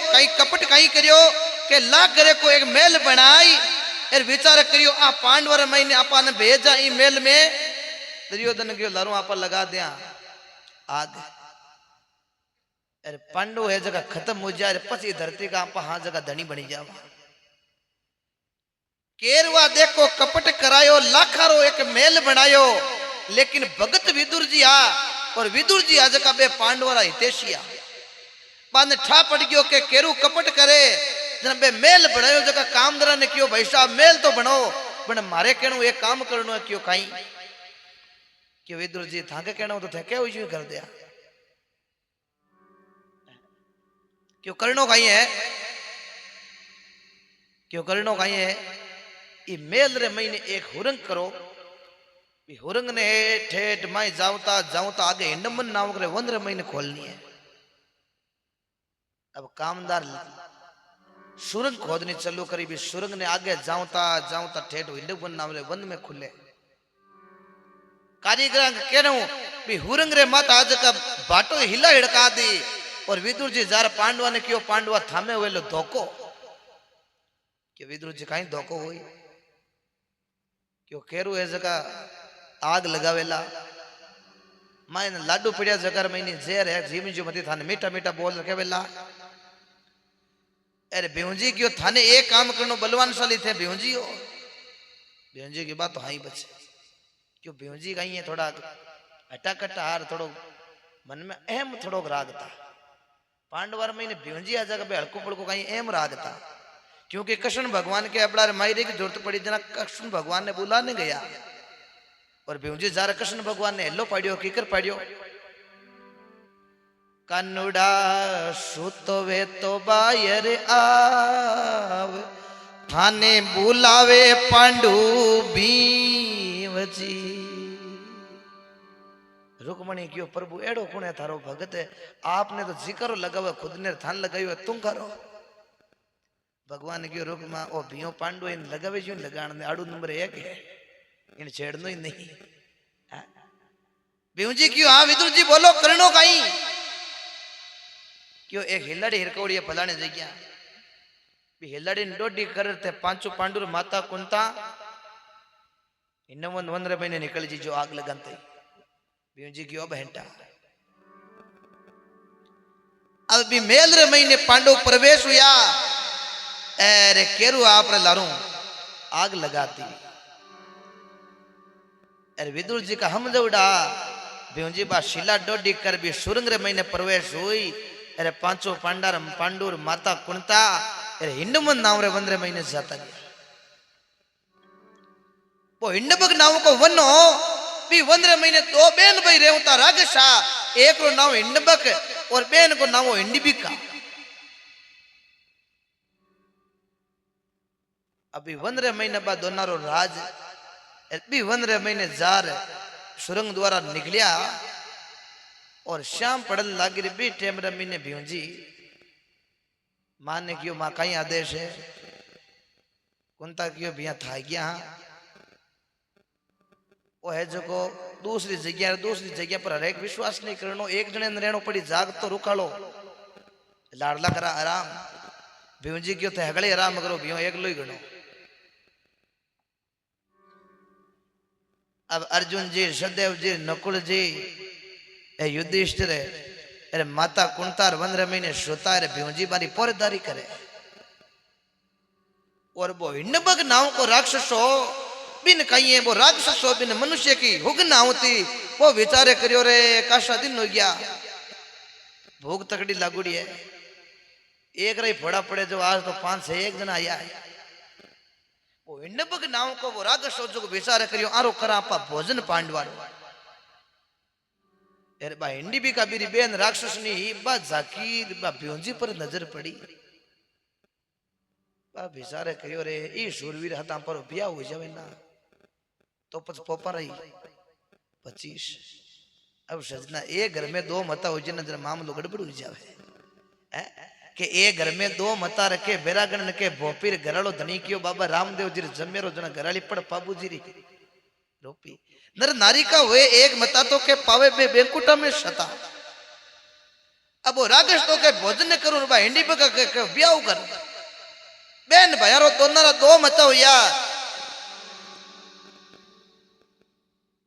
कई कपट कई करियो के लाख करे को एक मेल बनाई एर विचार करियो आ पांडवर महीने आपा ने भेजा ई मेल में दुर्योधन के लारू आपा लगा दिया आग अरे पांडु है जगह खत्म हो जाए पसी धरती का आपा हाँ जगह धनी बनी जावा केरवा देखो कपट करायो लाखारो एक मेल बनायो लेकिन भगत विदुर जी आ और विदुर जी आज का बे पांडवरा हितेशिया बाद ठा पड़ गयो के केरू कपट करे जन बे मेल बनायो जगह कामदरा ने क्यों भाई साहब मेल तो बनो बन मारे कहणो एक काम करनो है क्यों काई क्यों विदुर जी थाके कहणो तो थे क्या हुई कर दिया क्यों करनो काई है क्यों करनो काई है ये मेल रे महीने एक हुरंग करो हुरंग ने ठेठ माई जावता जावता आगे हिंडमन नाव करे 15 महीने खोलनी है अब कामदार सुरंग खोदनी चालू करी भी सुरंग ने आगे जावता जावता ठेठ हिंडमन नाव रे 1 में खुले कारीगर कहूं भी हुरंग रे माता आज का बाटो हिला हिड़का दी और विदुर जी जार पांडवा ने क्यों पांडवा थामे हुए लो धोको कि विदुर जी कहीं धोको हुई क्यों केरू है जगह आग लगावेला मायने लाडू पड़िया जगर महीने जेर है जीवन जो मती थाने मीठा मीठा बोल रखे वेला अरे बेहुंजी क्यों थाने एक काम करनो बलवानशाली थे बेहुंजी हो बेहुंजी की बात तो हाँ ही बचे क्यों बेहुंजी कहीं है थोड़ा हटा कट्टा हार थोड़ो मन में अहम थोड़ो राग था पांडवर महीने बेहुंजी आ जगह हल्को पड़को कहीं अहम राग था क्योंकि कृष्ण भगवान के अपना मायरे की जरूरत पड़ी जना कृष्ण भगवान ने बुलाने गया और बेहुंजी जार कृष्ण भगवान ने हेलो पाड़ियो कीकर पाड़ियो कानुड़ा सुतो वे तो बायर आव थाने बुलावे पांडु भीमजी रुक्मणी क्यों प्रभु एड़ो कौन है थारो भगत है आपने तो जिक्र लगावे खुद ने थान लगायो तुम करो भगवान क्यों रुकमा ओ भीम पांडु इन लगावे जो लगाण ने आड़ू नंबर 1 है इन छेड़नो ही नहीं भीम जी क्यों हाँ विदुर जी बोलो करनो कहीं क्यों एक हिलड़ी हिरकौड़ी फलाने जगह भी हिलड़ी डोडी करते 5 पांडुर माता कुंता इन 15 महीने निकल जी जो आग लगाते भीम जी क्यों बहनटा अब भी मेल रे महीने पांडव प्रवेश हुआ अरे केरू आप रे लारू आग लगाती अरे विदुर जी का हम दौड़ा भीमजी बा शिला डोडी कर भी सुरंग रे महीने प्रवेश हुई अरे 5 पांडुर माता कुंता अरे हिंडमन नाव रे 15 महीने जाता गया वो हिंडबक नाव को वनो भी 15 महीने 2 बेन भाई रेवता रागशा एक रो नाव हिंडबक और बेन को नाम हिंडबिका अभी 15 महीने बाद दोनारो राज अभी 15 महीने जार सुरंग द्वारा निकलिया और शाम पड़न लागी भी टेम रमी ने भीमजी मां ने क्यों मां कहीं आदेश है कुंता क्यों भैया था गया वो है जो को दूसरी जगह पर हरेक विश्वास नहीं करनो एक जने रहनो पड़ी जाग तो रुकालो लाडला करा आराम भीमजी क्यों थे हगड़े आराम करो भीम एक लो ही गणो अब अर्जुन जी सदेव जी नकुल जी युधिष्ठिर अरे माता कुंतार 15 महीने सोता है भीम जी बारी पोरदारी करे और वो हिंडबग नाव को राक्षसो बिन कहीं है वो राक्षसो बिन मनुष्य की हुग ना होती वो विचारे करियो रे काशा दिन हो गया भूख तकड़ी लागुड़ी है एक रही फोड़ा पड़े जो आज तो 5 से 1 जना आया है वो हिंडबग नाव को वो राक्षसो जो विचारे करियो आरो करा आपा भोजन पांडवारो यार बा हिंडी भी का बीरी बेन राक्षस ने ही बा जाकीर बा भीमजी पर नजर पड़ी बा विचारे करियो रे ई शूरवीर हता पर बिया हो जावे ना तो पच पोपा रही 25 अब सजना एक घर में 2 मता हो जाए ना मामलो गड़बड़ हो जावे है कि एक घर में 2 मता रखे बेरागण के भोपीर घरालो धनी कियो बाबा रामदेव जी जमेरो जना घराली पड़ पाबूजी री रोपी नर नारी का हुए एक मता तो के पावे बे बेकुटा में शता अब वो रागेश तो के भोजन करूं बा हिंडी पे के ब्याह कर बेन भायारो दोनरा दो मचाओ या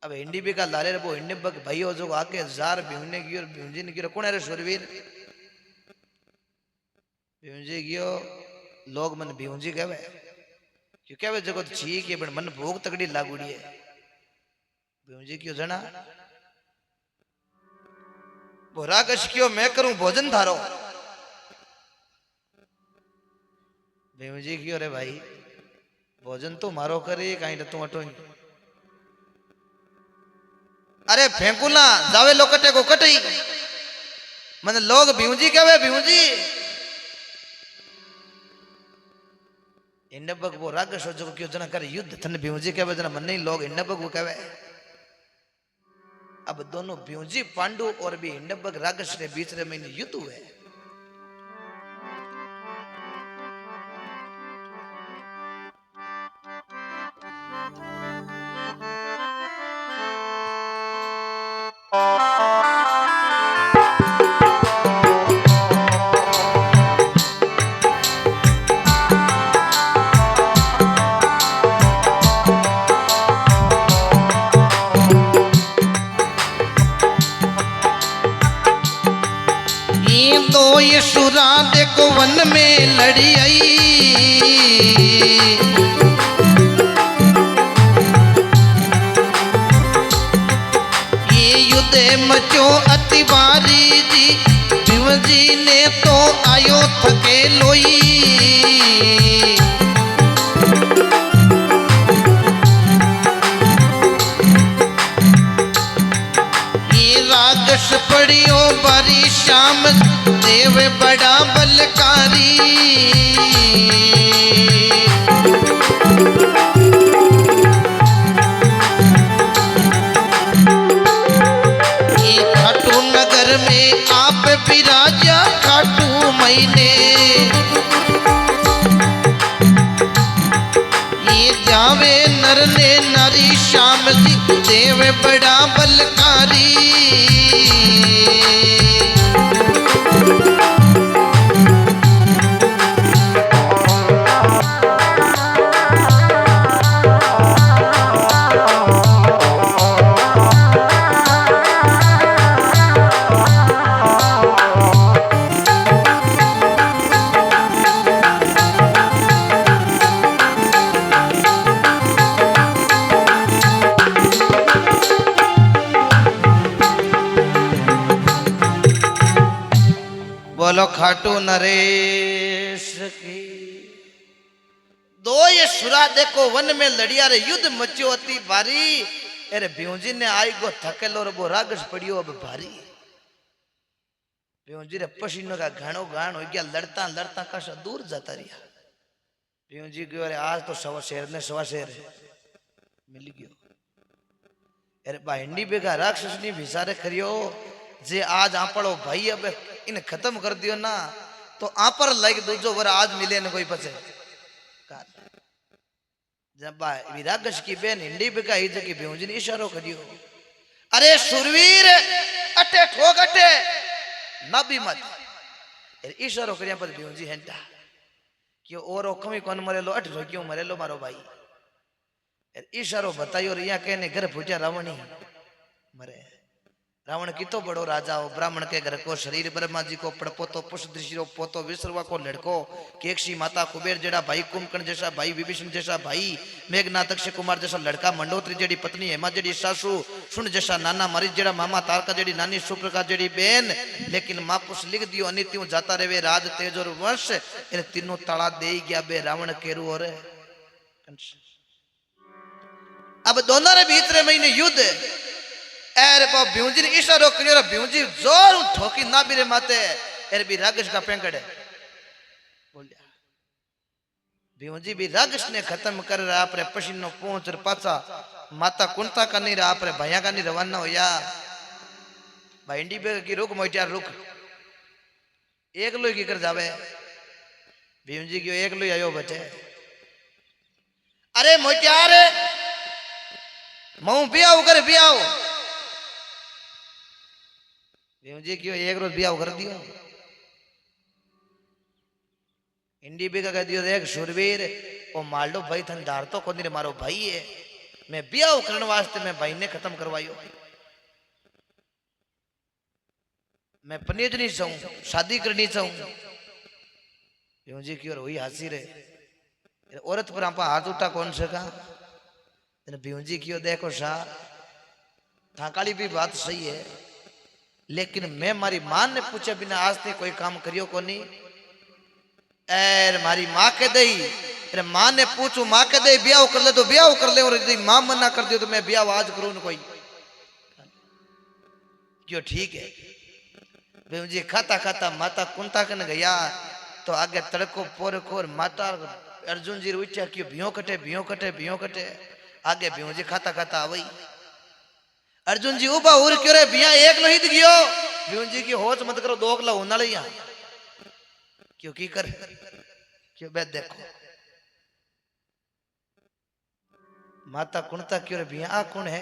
अब हिंडी भी का लारे वो हिंडी बग भाइयों जो आके जार बिहुने की और बिहुंजी ने की कौन है रे सुरवीर बिहुंजी गियो लोग मन बिहुंजी कहवे क्यों कहवे जगत ठीक है पण मन भूख तगड़ी लागुड़ी है बिहुंजी क्यों जना वो रागश क्यों मैं करूं भोजन धारो बिहुंजी क्यों रे भाई भोजन तो मारो करे कहीं तू अटो अरे फेंकुला जावे लोकटे को कटई मन लोग बिहुंजी कहवे बिहुंजी इंडबक वो रागश जो क्यों जना करे युद्ध थन बिहुंजी कहवे जना मन नहीं लोग इंडबक वो कहवे अब दोनों बिहुंजी पांडु और भी इंडबक रागश के बीच में युद्ध हुए तो ये सुरा देखो वन में लड़ी आई ये युद्ध मचो अति भारी जी शिव जी ने तो आयो थके लोई ये रागश पड़ियो बारी शाम देव बड़ा बलकारी ये खाटू नगर में आप विराजा खाटू महीने ये जावे नर ने नारी श्याम जी देव बड़ा बलकारी बोलो खाटू नरेश की दो ये सुरा देखो वन में लड़िया रे युद्ध मच्यो अति भारी अरे बिहुंजी ने आई गो थकेलो रे वो रागश पड़ियो अब भारी बिहुंजी रे पसीनो का घाणो घाण हो गया लड़ता लड़ता कशा दूर जाता रिया बिहुंजी गयो अरे आज तो सवा शेर ने सवा शेर मिल गयो अरे बा हिंडी बेगा राक्षस नी विचारे करियो जे आज आपड़ो भाई अब इन खत्म कर दियो ना तो आपर लाइक दूजो वर आज मिले न कोई पचे जब विरागश की बेन हिंडी बिका ही जकी बिहुंजी ने इशारो करियो अरे सुरवीर अटे ठोक अटे ना भी मत इशारो करिया पर बिहुंजी हेंटा क्यों और ओखमी कौन मरेलो अट क्यों मरेलो मारो भाई इशारो बतायो रिया कहने घर फूटिया रावणी मरे रावण कितो बड़ो राजा हो ब्राह्मण के घर को शरीर ब्रह्मा जी को पड़पोतो पुष्प ऋषि रो पोतो विश्रवा को लड़को केक्षी माता कुबेर जेड़ा भाई कुंभकर्ण जैसा भाई विभीषण जैसा भाई मेघनाथ अक्षय कुमार जैसा लड़का मंडोत्री जेड़ी पत्नी हेमा जेड़ी सासू सुन जैसा नाना मरीज जेड़ा मामा तारका जेड़ी नानी सुप्रका जेड़ी बेन लेकिन मापुस लिख दियो अनित्यों जाता रेवे राज तेज और वंश इन तीनों ताला दे गया बे रावण केरू और अब दोनों रे बीच रे महीने युद्ध अरे बाप बिहुंजी ने इशारो करियो बिहुंजी जोर ठोकी ना बिरे माते अरे भी रागश का पेंकड़ बोलिया बिहुंजी भी रागश ने खत्म कर रहा अपने पसीनो पहुंच पाचा माता कुंता का नहीं रहा अपने भैया का नहीं रवाना हो या भाईंडी पे की रुक मोटियार रुक एक लोई की कर जावे बिहुंजी की एक लोई आयो बचे अरे मोटियार मऊ बियाओ कर बियाओ भीमजी क्यों एक रोज ब्याह कर दियो इंडी भी का कह दियो देख शूरवीर ओ मालडो भाई थन धार तो कोनी रे मारो भाई है मैं ब्याह करने वास्ते मैं भाई ने खत्म करवायो मैं पनीज नहीं चाहूं शादी करनी चाहूं भीमजी क्यों हुई हंसी रे औरत पर आप हाथ उठा कौन सका भीमजी क्यों देखो शाह थाकाली भी बात सही है लेकिन मैं मारी मां ने पूछे बिना आज तक कोई काम करियो को नहीं एर मारी मां के दई अरे मां ने पूछू मां के दई ब्याह कर ले तो ब्याह कर ले और यदि मां मना कर दियो तो मैं ब्याह आज करूं न कोई क्यों ठीक है भीमजी खाता खाता माता कुंता कन गया तो आगे तड़को पोर कोर माता अर्जुन जी उठ्या क्यों भियो कटे आगे भीमजी खाता खाता आवई अर्जुन जी उबा उर क्यों रे बिया एक लो हित गयो भीम जी की होश मत करो दोगला होना ले यहां क्यों की कर क्यों बे देखो माता कुणता क्यों रे बिया आ कौन है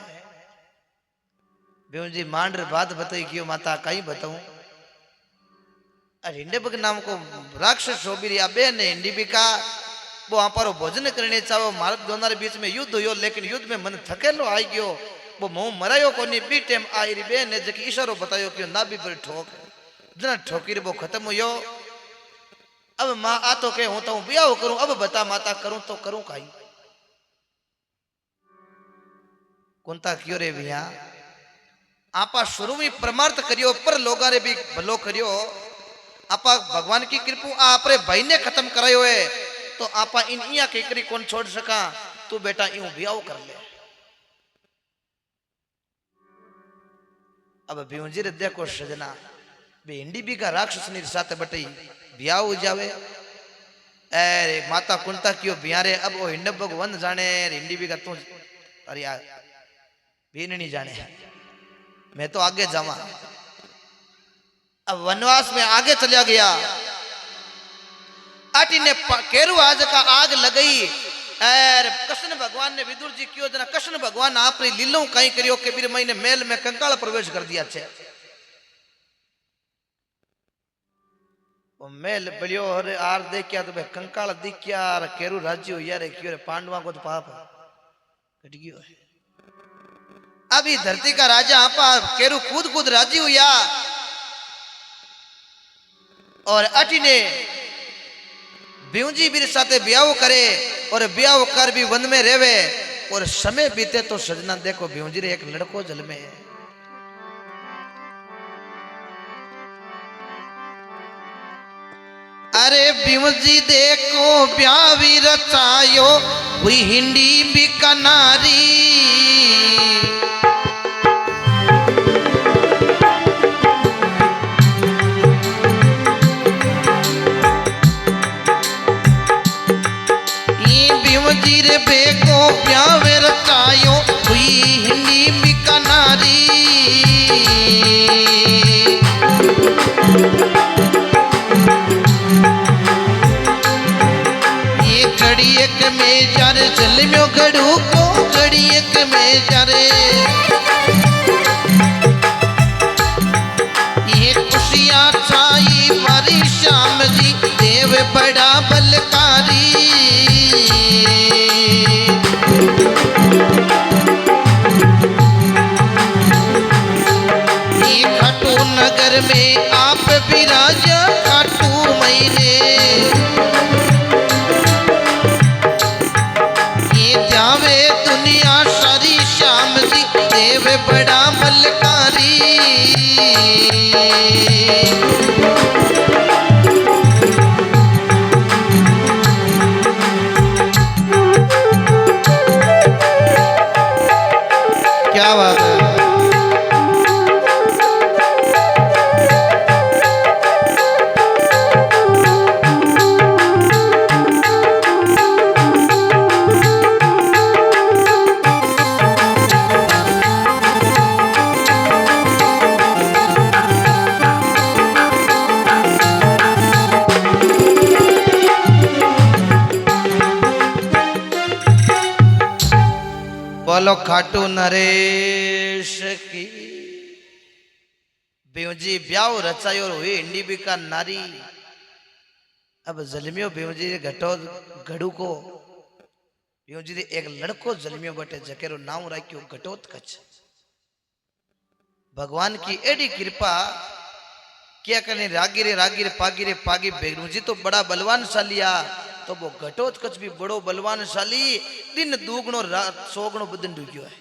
भीम जी मांड बात बताई क्यों माता कहीं बताऊं हिंडीबिका नाम को राक्षस शोभिरी बे ने हिंडीबिका वो पर भोजन करने चाहो मार्ग दोनों बीच में युद्ध हो लेकिन युद्ध में मन थकेलो आई गयो वो मुंह मरायो कोनी बी टाइम आई री बे ने जकी इशारो बतायो कि ना भी पर ठोक जना ठोकी रे वो खत्म हुयो अब मां आ तो के हूं तो ब्याह करूं अब बता माता करूं तो करूं काई कुंता क्यों रे बिया आपा शुरू में परमार्थ करियो पर लोगा रे भी भलो करियो आपा भगवान की कृपा आपरे भाई ने खत्म करायो है तो आपा इन इया के करी कौन छोड़ सका तू बेटा यूं ब्याह कर ले अब भीमजी रे देखो सजना बे हिंडी का राक्षस नि साथ बटई ब्याह हो जावे अरे माता कुंता क्यों बियारे अब वो हिंड भगवान जाने हिंडी का तू अरे यार भी नहीं जाने मैं तो आगे जावा अब वनवास में आगे चला गया आटी ने केरु आज का आग लगई और कृष्ण भगवान ने विदुर जी क्यों जना कृष्ण भगवान आप लीलो कहीं करियो के बीर महीने मेल में कंकाल प्रवेश कर दिया छे वो मेल बलियो हरे आर देखिया तो भाई कंकाल दिखिया और केरु राज्य हुआ रे क्यों रे पांडवा को तो पाप कट गयो है अभी धरती का राजा आपा केरु कूद कूद राजी हुआ और अटी ने भीमजी बीर साथे ब्याह करे और ब्याह कर भी वन में रेवे और समय बीते तो सजना देखो भीमजी रे एक लड़को जल में है अरे भीमजी देखो ब्याह भी रचायो हुई हिंडी बिका नारी बेको प्याव रचायो हुई हिंदी बिका नारी ये घड़ी एक में जारे चल में घड़ू को घड़ी एक में जारे ये खुशियां छाई मारी श्याम जी देव बड़ा बलकारी नगर में आप विराजा खाटू महीने ये जावे दुनिया सारी श्याम जी देव बड़ा बलकारी क्या बात है बोलो खाटू नरेश की बेवजी ब्याह रचायो हुई इंडी भी का नारी। अब जलमियो बेवजी घटो घड़ू को बेवजी एक लड़को जलमियो बटे जकेरो नाम राख्यो घटोत्कच। भगवान की एडी कृपा क्या करने रागिरे रागिरे पागिरे पागी बेवजी तो बड़ा बलवानशालिया तो वो घटोत्कच भी बड़ो बलवानशाली दिन दूगणो रात सोगणो बदन डूग्यो है।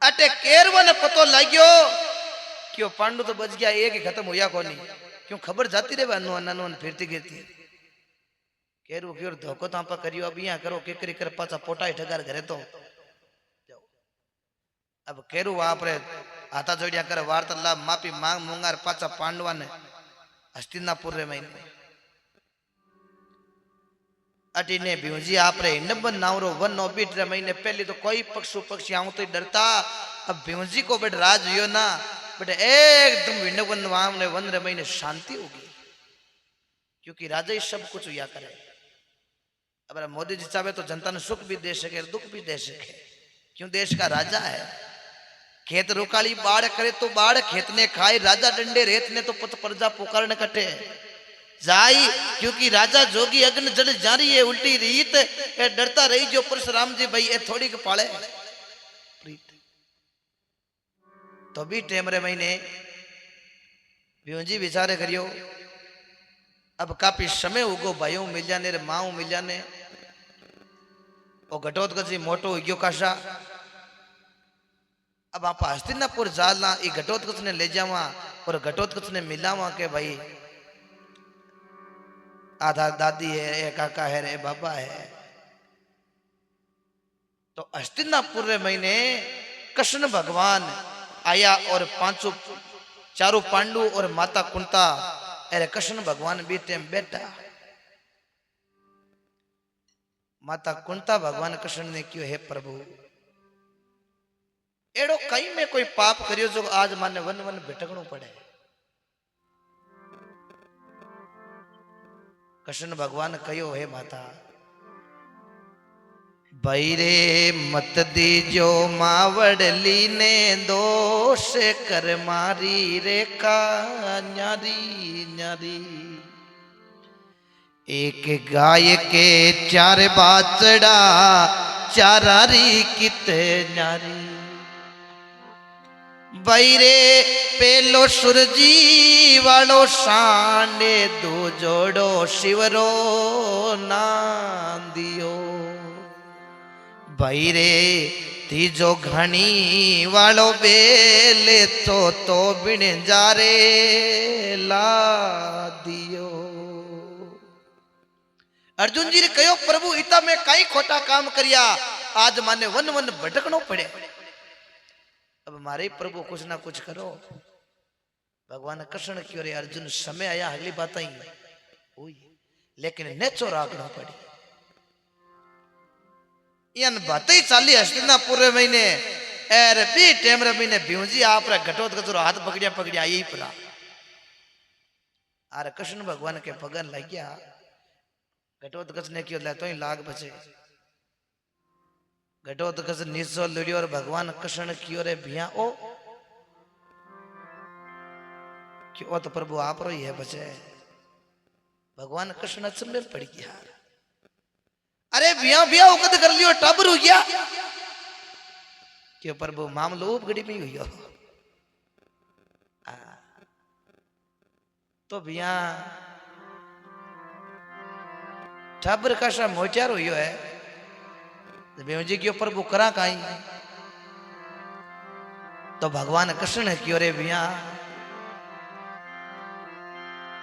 अटे केरवा ने पतो लाग्यो क्यों पांडु तो बच गया एक ही खत्म होया कोनी क्यों खबर जाती रहे अनु अनु फिरती गिरती केरू क्यों धोको तांपा करियो अब यहाँ करो केकरी कर पाचा पोटाई ठगार घरे तो अब केरू आपरे आता जोड़िया कर वार्तालाप मापी मांग मुंगार पाचा पांडवा ने हस्तिनापुर रे महीने अटीने भीमजी आपरे हिंडबन नावरो वन नो बीट रे महीने पहले तो कोई पक्षु पक्षी आऊं तो डरता। अब भीमजी को बट राज हुयो ना बट एकदम हिंडबन वाम ने वन रे महीने शांति होगी क्योंकि राजा ही सब कुछ हुआ करे। अब मोदी जी चाहे तो जनता ने सुख भी दे सके दुख भी दे सके क्यों देश का राजा है। खेत रुकाली बाढ़ करे तो बाढ़ खेत ने खाए राजा डंडे रेत ने तो पत प्रजा पुकारने कटे जाई क्योंकि राजा जोगी अग्न जल जारी है उल्टी रीत ए डरता रही जो परशुराम जी भाई ए थोड़ी के पाले तो भी टेमरे महीने भीमजी विचारे करियो। अब काफी समय उगो भाइयों मिल जाने रे माऊ मिल जाने और घटोत्कच मोटो उग्यो काशा। अब आप हस्तिनापुर जाला ये घटोत्कच ने ले जावा और घटोत्कच ने मिलावा के भाई आधा दादी है ए काका है रे बाबा है। तो हस्तिनापुर रे महीने कृष्ण भगवान आया और पांचों चारों पांडु और माता कुंता अरे कृष्ण भगवान बीते बेटा माता कुंता भगवान कृष्ण ने क्यों है प्रभु एड़ो कहीं में कोई पाप करियो जो आज माने वन वन भटकणो पड़े। कृष्ण भगवान कहो हे माता बैरे मत दीजो मावड़ली ने दोष कर मारी रेखा न्यारी न्यारी। एक गाय के चार बाचड़ा चारारी कित न्यारी। बैरे पेलो सुरजी वालो सांडे दो जोड़ो शिवरो नांदियो। बैरे तीजो घनी वालो बेले तो बिन जारे ला दियो। अर्जुन जी ने कहो प्रभु इता में कई खोटा काम करिया आज माने वन वन भटकनो पड़े। अब हमारे प्रभु कुछ ना कुछ करो। भगवान कृष्ण क्यों रे अर्जुन समय आया अगली बात ही हुई लेकिन नेचो राखना पड़ी। यन बात ही चाली हस्तिनापुर महीने एर भी टेमरे महीने भीमजी आप रे घटोत्कच हाथ पकड़िया पकड़िया यही पड़ा आर कृष्ण भगवान के पगन लग गया। घटोत्कच ने क्यों ले तो ही लाग बचे। घटोत्कच नीचो लड़ियो और भगवान कृष्ण क्यों रे भिया ओ क्यों तो प्रभु आप रो ही है बचे। भगवान कृष्ण अचंबे पड़ गया अरे भिया भिया उकत कर लियो टबर हो गया क्यों प्रभु मामलो उपगड़ी में हुई तो भिया टबर का सा मोचार हुई है भीमजी के ऊपर वो करा काई तो भगवान कृष्ण क्यों रे भैया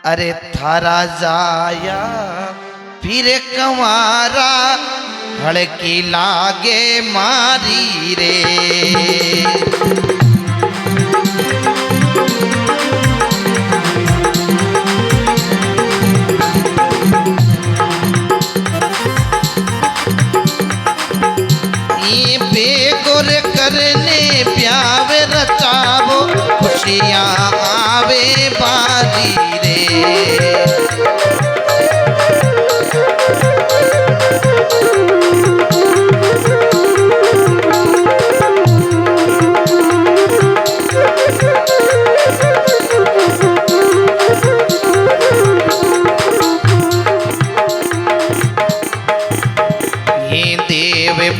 अरे थारा जाया फिर कंवारा भड़की लागे मारी रे। बेगुर करने प्यावे रचावो खुशियां आवे बारी रे।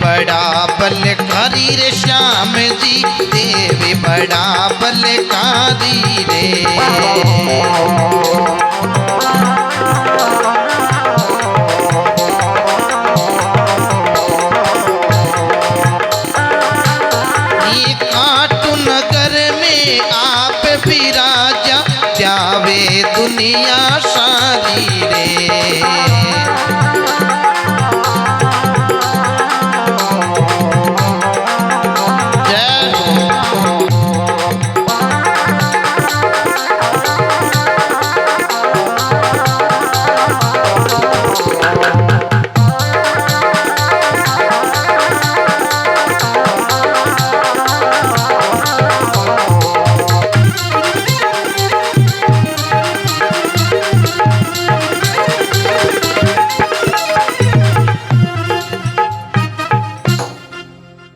बड़ा बलकारी रे श्याम जी, देवी बड़ा बलकारी रे। ये काटू नगर में आप विराजा, जावे दुनिया सारी रे।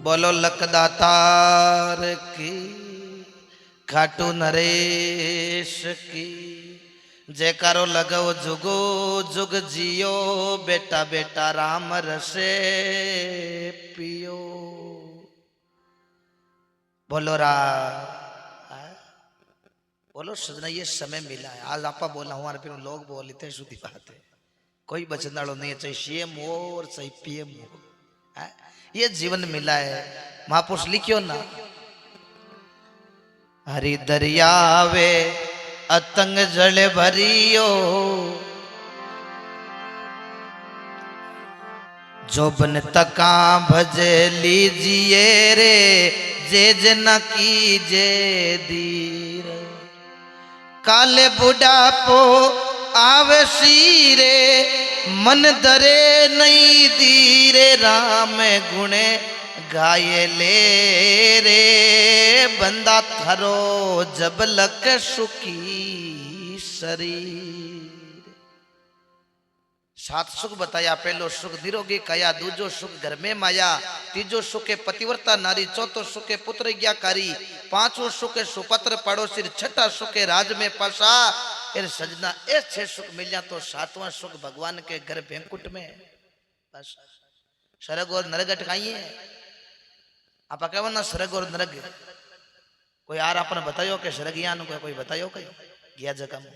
बोलो लखदातार की, खाटू नरेश की। जयकारो लगाओ जुगो जुग जियो, बेटा बेटा राम रसे पियो। बोलो बोलो सजना, ये समय मिला है। आज आपा बोला हमारे फिर लोग बोल इतने शुद्धि बात है। कोई बचनाड़ो नहीं है, चाहे सीएम हो और चाहे पीएम हो। ये जीवन मिला है। महापुरुष लिखियो ना, हरि दरियावे अतंग जल भरियो, जो बन तका भज लीजिए रे, जे जना कीजे दीर। काले बुढ़ापो आवे सीरे, मन दरे नहीं दीरे, राम गुणे गाये ले रे। बंदा थरो जब लक सुखी शरीर। 7 सुख बताया। पहलो सुख निरोगी काया, दूजो सुख घर में माया, तीजो सुख पतिव्रता नारी, चौथो सुख पुत्र ज्ञाकारी, पांचवो सुख सुपत्र पड़ोसी, छठा सुख राज में पासा। फिर सजना ये 6 सुख मिल जा तो 7वां सुख भगवान के घर बैंकुट में। बस स्वर्ग और नरक अटकाइए। आप कहो ना स्वर्ग और नरक, कोई यार आपने बतायो कि स्वर्ग यहाँ कोई बतायो कहीं गया जगह में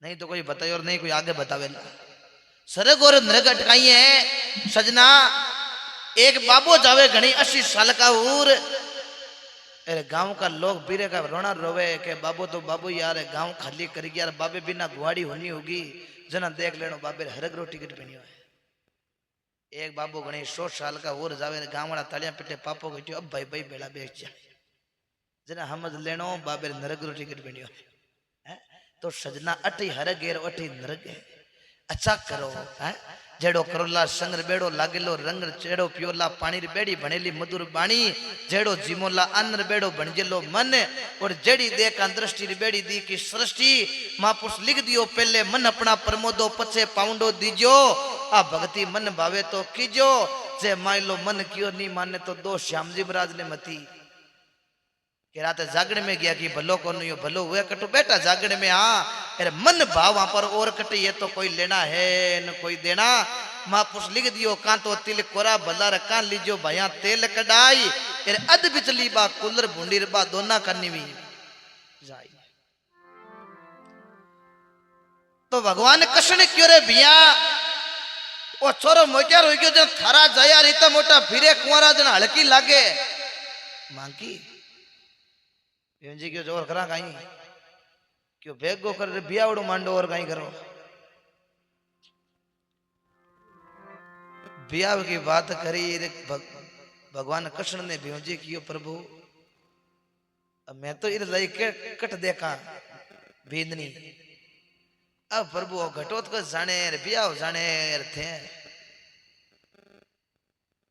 नहीं, तो कोई बतायो और नहीं कोई आगे बतावे ना। स्वर्ग और नरक अटकाइए सजना। एक बाबू जावे घनी 80 साल का उर, अरे गांव का लोग बीरे का रोना रोवे के बाबू तो बाबू यार गांव खाली कर गया, बाबे बिना गुआड़ी होनी होगी, जना देख लेनो बाबे हरग रो टिकट बनियो है। एक बाबू गणे 100 साल का और जावे गांव वाला तालियां पिटे पापो कहियो, अब भाई भाई बेड़ा बैठ जा, जना समझ लेनो बाबे नरक रो टिकट बनियो है। तो सजना अठी हरग है अठी नरक है। अच्छा करो है जेड़ो करोला संगर बेड़ो लागेलो रंग चेड़ो पियोला पानी री बेड़ी बनेली मधुर बाणी, जेड़ो जिमोला अन्नर बेड़ो बनजेलो मन, और जेड़ी देखा दृष्टि री बेड़ी दी की सृष्टि। महापुरुष लिख दियो पहले मन अपना प्रमोदो पछे पाउंडो दीजो, आ भक्ति मन भावे तो कीजो, जे मान लो मन कियो नहीं माने तो दो श्याम जी महाराज ने मती कि रात जागने में गया कि भलो को नहीं भलो हुए कटो बेटा जागने में। हाँ अरे मन भाव वहां पर और कटे, ये तो कोई लेना है न कोई देना। महापुरुष लिख दियो कां तो तिल कोरा भला रखा लीजो भया तेल कडाई, अरे अध बिचली बा कुलर भूंडीर बा दोना करनी भी जाई। तो भगवान कृष्ण क्यों रे भैया ओ छोरो मोटियार हो गयो, जन थारा जया रीता मोटा फिरे कुंवारा जन हलकी लागे मांगी जी क्यों जोर करा कहीं क्यों भेगो कर बियावड़ो मांडो और कहीं करो। बियाव की बात करी भगवान कृष्ण ने भेजी कियो प्रभु अब मैं तो इधर लई के कट देखा भेदनी, अब प्रभु घटोत को जाने बियाव जाने थे।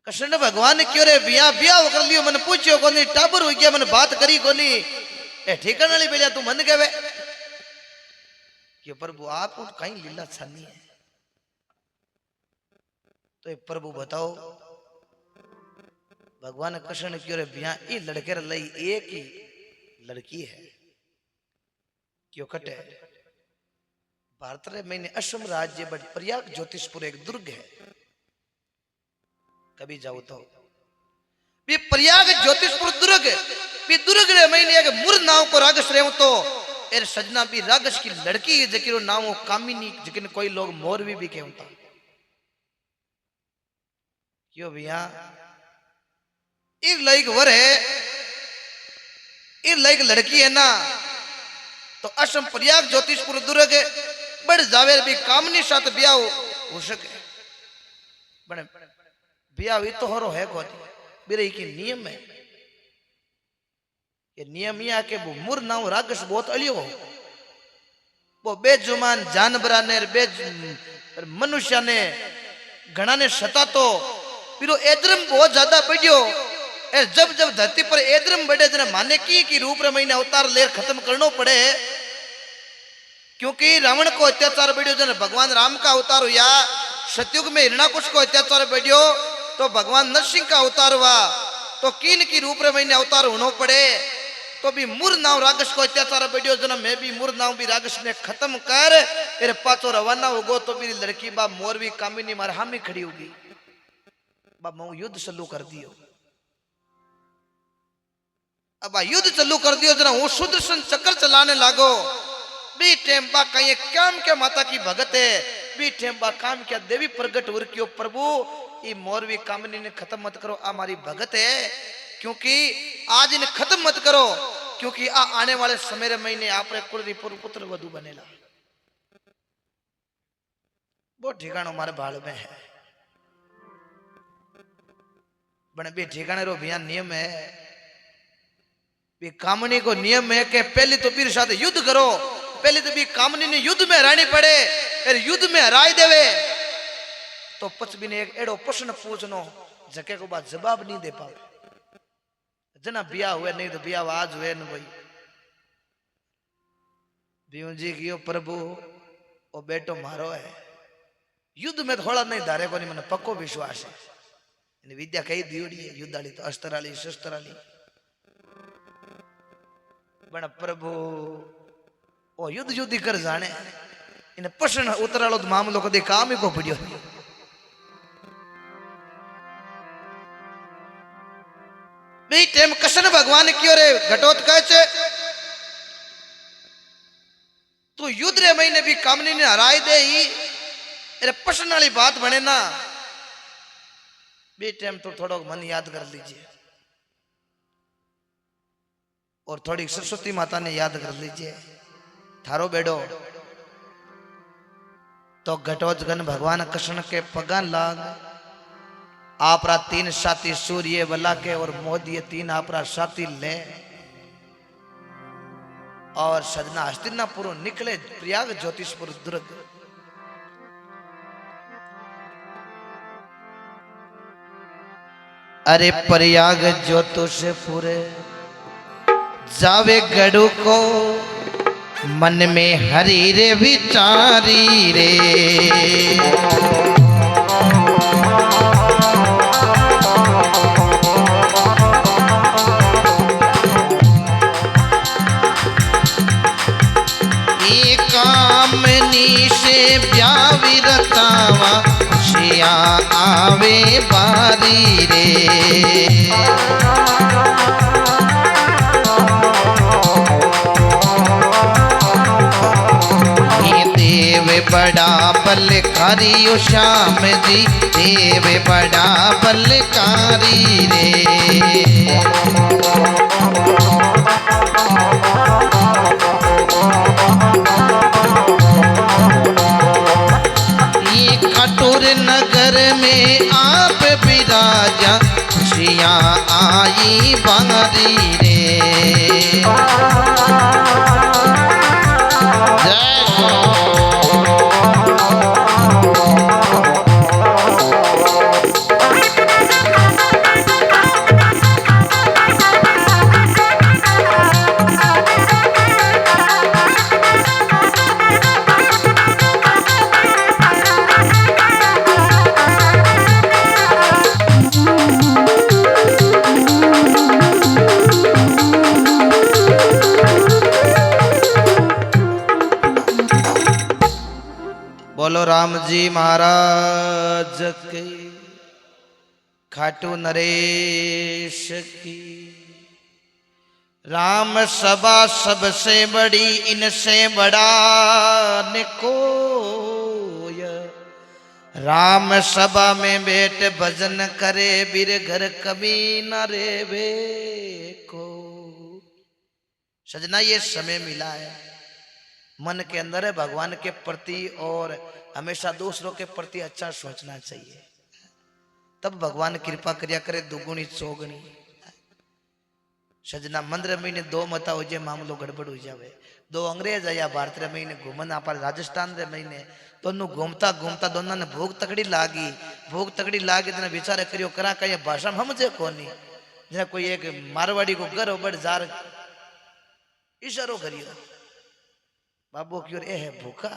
कृष्ण भगवान क्यों रे बिया बियाव कर लियो, मन पूछियो कोनी टाबर हो गया, मन बात करी कोनी ए ठिकाना वाली बेलिया तू मन कहवे क्यों प्रभु आप कहीं लीला छानी है। तो एक प्रभु बताओ भगवान कृष्ण क्यों रे बिया ये लड़के लई एक ही लड़की है क्यों कटे। भारत रे मैंने असम राज्य बट प्रयाग ज्योतिषपुर एक दुर्ग है, कभी जाओ तो भी प्रयाग ज्योतिषपुर दुर्ग भी दुर्ग रे महीने एक मुर नाव को रागस रहे तो एर सजना भी रागस की लड़की जकिरो नाम कामिनी जकिन कोई लोग मोरवी भी कहता क्यों भैया एक लाइक वर है एक लाइक लड़की है ना तो असम प्रयाग ज्योतिषपुर दुर्ग बड़ जावेर भी कामनी साथ ब्याह हो सके बड़े ब्याह भी तो हरो है कोई बिरे की नियम है ये नियम या के वो मुर नाव रागस बहुत अलियो वो बेजुमान जानवरा ने बे मनुष्य ने घना ने सता तो फिर एद्रम बहुत ज्यादा बढ़ियो जब जब धरती पर एद्रम बढ़े जना माने की रूप रे महीने अवतार लेर खत्म करना पड़े क्योंकि रावण को अत्याचार बढ़ियो जन भगवान राम का अवतार हुआ सतयुग में हिरणाकुश को अत्याचार बढ़ियो तो भगवान नरसिंह का अवतार हुआ तो किन की रूप रे महीने अवतार होना पड़े तो भी मुर नाव रागस को अत्याचार बढ़ियो जना मैं भी मुर नाव भी रागस ने खत्म कर एरे पाचो रवाना होगो तो मेरी लड़की बा मोरवी कामिनी मार हामी खड़ी होगी बा मैं युद्ध चालू कर दियो अब युद्ध चालू कर दियो जना वो सुदर्शन चक्र चलाने लागो बी टेम्बा कहीं काम क्या माता की भगत है बी टेम्बा काम क्या देवी प्रगट उर क्यों प्रभु ये मोरवी कामिनी ने खत्म मत करो हमारी भगत है क्योंकि आज इन्हें खत्म मत करो क्योंकि आने वाले समय रे महीने आप कुल पुत्र वधु बनेला वो ठिकाना हमारे बाल में है बने भी ठिकाने रो भैया नियम है भी कामनी को नियम है कि पहले तो बीर साथ युद्ध करो पहले तो भी कामनी ने युद्ध में हरानी पड़े फिर युद्ध में हराई देवे तो पचबी ने एक एड़ो प्रश्न पूछनो जके को बाद जवाब नहीं दे पावे जना बिया हुए नहीं तो बिया आज हुए न भाई बियू जी कियो प्रभु ओ बेटो मारो है युद्ध में थोड़ा नहीं धारे को नहीं मैंने पक्को विश्वास है विद्या कई दियोड़ी है युद्ध वाली तो अस्त्र वाली शस्त्र वाली बना प्रभु ओ युद्ध युद्ध कर जाने इन प्रश्न उतरालो तो मामलो को दे काम ही को पड़ियो बे टेम कसन भगवान की रे घटोत कहे तो युद्ध रे महीने भी कामनी ने हराई दे ही अरे प्रश्न वाली बात बने ना बे टेम तो थोड़ा मन याद कर लीजिए और थोड़ी सरस्वती माता ने याद कर लीजिए थारो बेडो तो घटोत्कच भगवान कृष्ण के पगान लाग आपरा 3 साथी सूर्य बला के और मोदी 3 आपरा साथी ले और सजना हस्तिनापुर निकले प्रयाग ज्योतिषपुर दुर्ग अरे प्रयाग ज्योतिषपुर जावे गढ़ू को मन में हरी रे विचारी रे ये कामनी से ब्यावी रतावा शिया आवे बारी रे बड़ा बलकारी ओ श्याम जी देव बड़ा बलकारी रे ये खटूर नगर में आप विराजा खुशियाँ आई बारी रे बोलो राम जी महाराज के खाटू नरेश की। राम सभा सबसे बड़ी, इनसे बड़ा न कोय। राम सभा में बैठ भजन करे, बीर घर कभी न रेवे को। सजना ये समय मिला है, मन के अंदर है भगवान के प्रति और हमेशा दूसरों के प्रति अच्छा सोचना चाहिए, तब भगवान कृपा करिया करे दुगुनी चौगुनी। सजना मंदिर महीने दो मता हो जाए मामलो गड़बड़ हो जावे। दो अंग्रेज आया भारत रे महीने घूमन आप राजस्थान रे महीने, दोनों घूमता घूमता दोनों ने भूख तकड़ी लागी। भूख तकड़ी लागी तो विचार करियो करा कहीं भाषा में समझे कोनी। जना कोई एक मारवाड़ी को घर बड़ जार इशारो करियो, बाबू क्यों ए है भूखा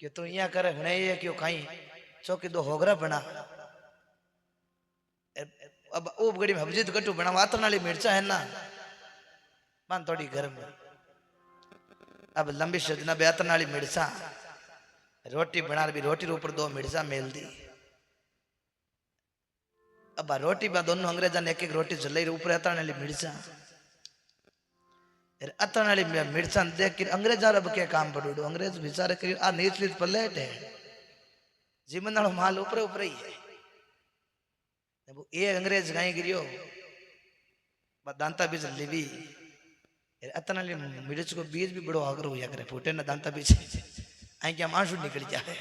क्यों तो यहाँ करे हुने ये क्यों खाई चौकी दो होगरा बना। अब ओ गड़ी में हबजीत कटू बना वातन वाली मिर्चा है ना मान थोड़ी गर्म। अब लंबी सजना बेतन वाली मिर्चा रोटी बना भी रोटी ऊपर दो मिर्चा मेल दी। अब रोटी में दोनों अंग्रेजा ने एक एक रोटी जलाई ऊपर अतन वाली मिर्चा। अतन वाली मिर्चा देख के अंग्रेजा अब क्या काम पड़ो। अंग्रेज बेचारे करी आ नीचली प्लेट है जीवन वालों माल ऊपर ऊपर ही है। ये अंग्रेज कहीं गिरियो दांता बीज लिवी अतना मिर्च को बीज भी बड़ो आग्रह होया करे फूटे ना दांता बीज आई क्या मांसू निकल जाए।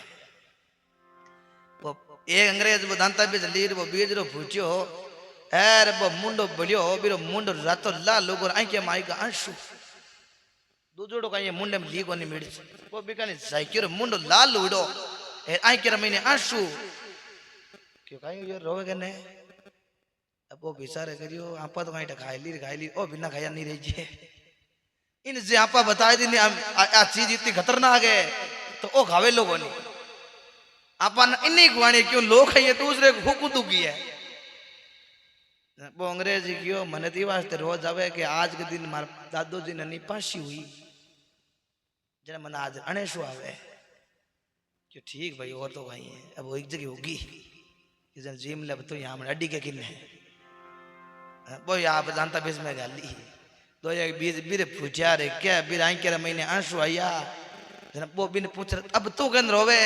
वो एक अंग्रेज वो दांता बीज ली वो बीज रो फूटियो अरे वो मुंडो बलियो बिरो मुंडो रातो ला लोगो आई क्या माई का आंसू दूजोड़ो का ये मुंडे में ली कोनी मिर्च वो बिकानी साइकिल मुंडो लाल उड़ो आई क्या महीने आंसू क्यों कहीं ये रोवे कने। अब वो बेचारे करियो आपा तो कहीं खाई ली ओ बिना खाया नहीं रही जे इन जे आपा बताए दी आ चीज इतनी खतरनाक है तो ओ खावे लोगों ने आपा इन्हीं गुआने क्यों लोग है ये दूसरे को हुकू दुगी है। वो अंग्रेजी क्यों मन ती वास्ते रोज आवे कि आज के दिन मार दादू जी ने फांसी हुई जरा मन आज अणेशु आवे क्यों ठीक भाई और तो वही है। अब वो एक जगह होगी जिम लब तो यहाँ अड्डी के किन्ने वो यहाँ पे जानता बीच में गाली दो या बीज बीरे पूछा रे क्या बीर आई के महीने आंसू आया वो भी पूछ रहे अब तू कन रोवे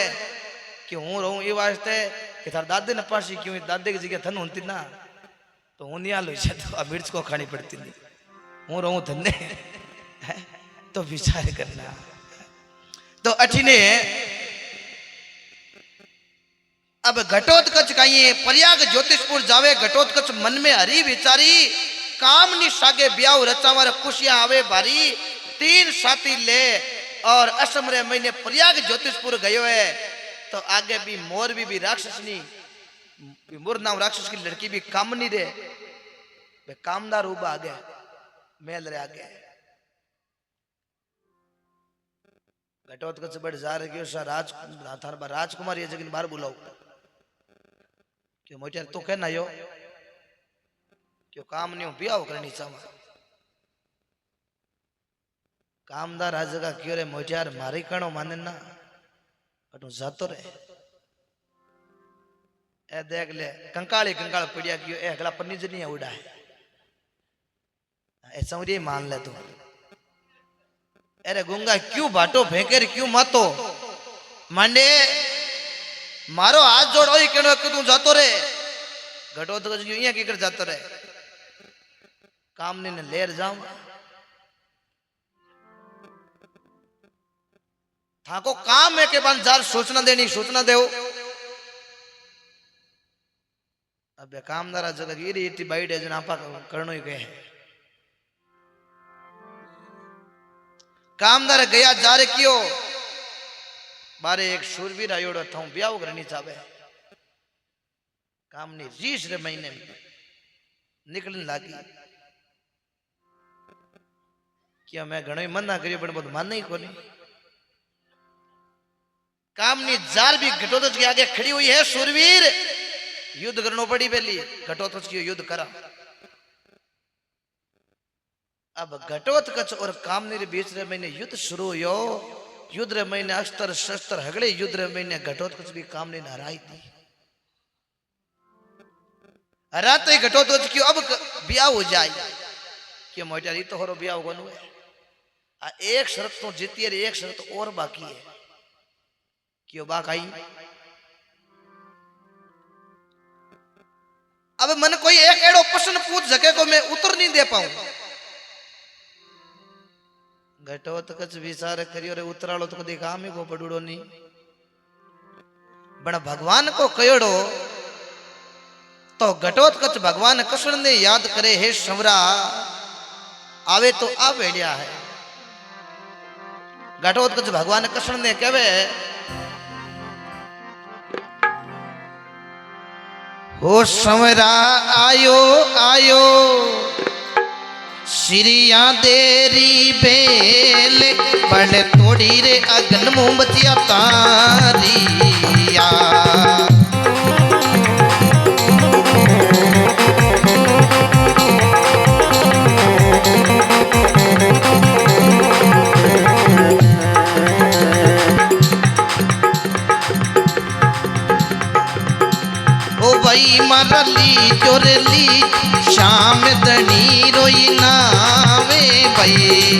कि हूँ रहूं ये वास्ते कि थार दादे ने पासी क्यों दादे की जगह थन होती ना तो हूँ नहीं आलू तो अब मिर्च को खानी पड़ती नहीं हूँ रहूं धन्ने तो विचार करना। तो अठीने अब घटोत्कच कहिए प्रयाग ज्योतिषपुर जावे घटोत्कच मन में हरी विचारी काम नि सागे ब्याह रचावर खुशियां आवे भारी। 3 साथी ले और असम रे महीने प्रयाग ज्योतिषपुर गयो है तो आगे भी मोर भी राक्षसनी मोर नाम राक्षस की लड़की भी कामनी रे वे कामदार उबा आगे मेल रे आगे घटोत्कच बड़ जा रही सा राजकुमार ये जगह बाहर बुलाओ क्यों मोटे तो कहना यो क्यों काम नहीं ब्याह करनी चाहवा कामदार आज जगह क्यों रे मोटियार मारी कणो माने ना बट जातो रे ए देख ले कंकाली कंकाल पड़िया क्यों ए अगला पन्नी जनी उड़ा है ऐसा मुझे मान ले तू। अरे गुंगा क्यों बाटो फेंके क्यों मातो मांडे मारो हाथ जोड़ो ही कहनो कि तू जातो रे घटोत्कच क्यों यहाँ की कर जातो रे काम ने लेर जाऊं था को काम है के बाद जार सोचना देनी सोचना देव अब कामदारा जगह गिरी इतनी बाइट है जो आपा करनो ही गए कामदार गया जा रे क्यों बारे एक शूरवीर आयोड़ो था ब्याह करनी चाहे काम ने रीस रे महीने में निकलने लगी क्या मैं घणो मना करियो पण बहुत मान ही कोनी। काम ने जार भी घटोत्कच के आगे खड़ी हुई है शूरवीर युद्ध करनो पड़ी पहली घटोत्कच की युद्ध करा। अब घटोत्कच और कामनी रे बीच रे महीने युद्ध शुरू हो युद्ध रे महीने अस्त्र शस्त्र हगड़े युद्ध रे महीने घटोत्कच भी कामनी ने हराई थी। रात ही घटो तो क्यों अब ब्याह हो जाए क्यों मोटा री तो होरो ब्याह होगो है आ एक शर्त तो जीती है एक शर्त और बाकी है क्यों बाक आई अब मन कोई एक एड़ो प्रश्न पूछ सके को मैं उत्तर नहीं दे पाऊं घटो तो कच विचार करियो रे उतरालो तो कदी काम ही को पड़ूड़ो नहीं बण भगवान को कयोड़ो तो घटोत कच भगवान कृष्ण ने याद करे हे संवरा आवे तो आ भेड़िया है घटोत कच भगवान कृष्ण ने कहे हो संवरा आयो आयो श्रिया देरी बेल बड़ तोड़ी रे अगन मोमबतिया तारिया ओ भाई मरली चोरली शाम दनी रोई नावे भाई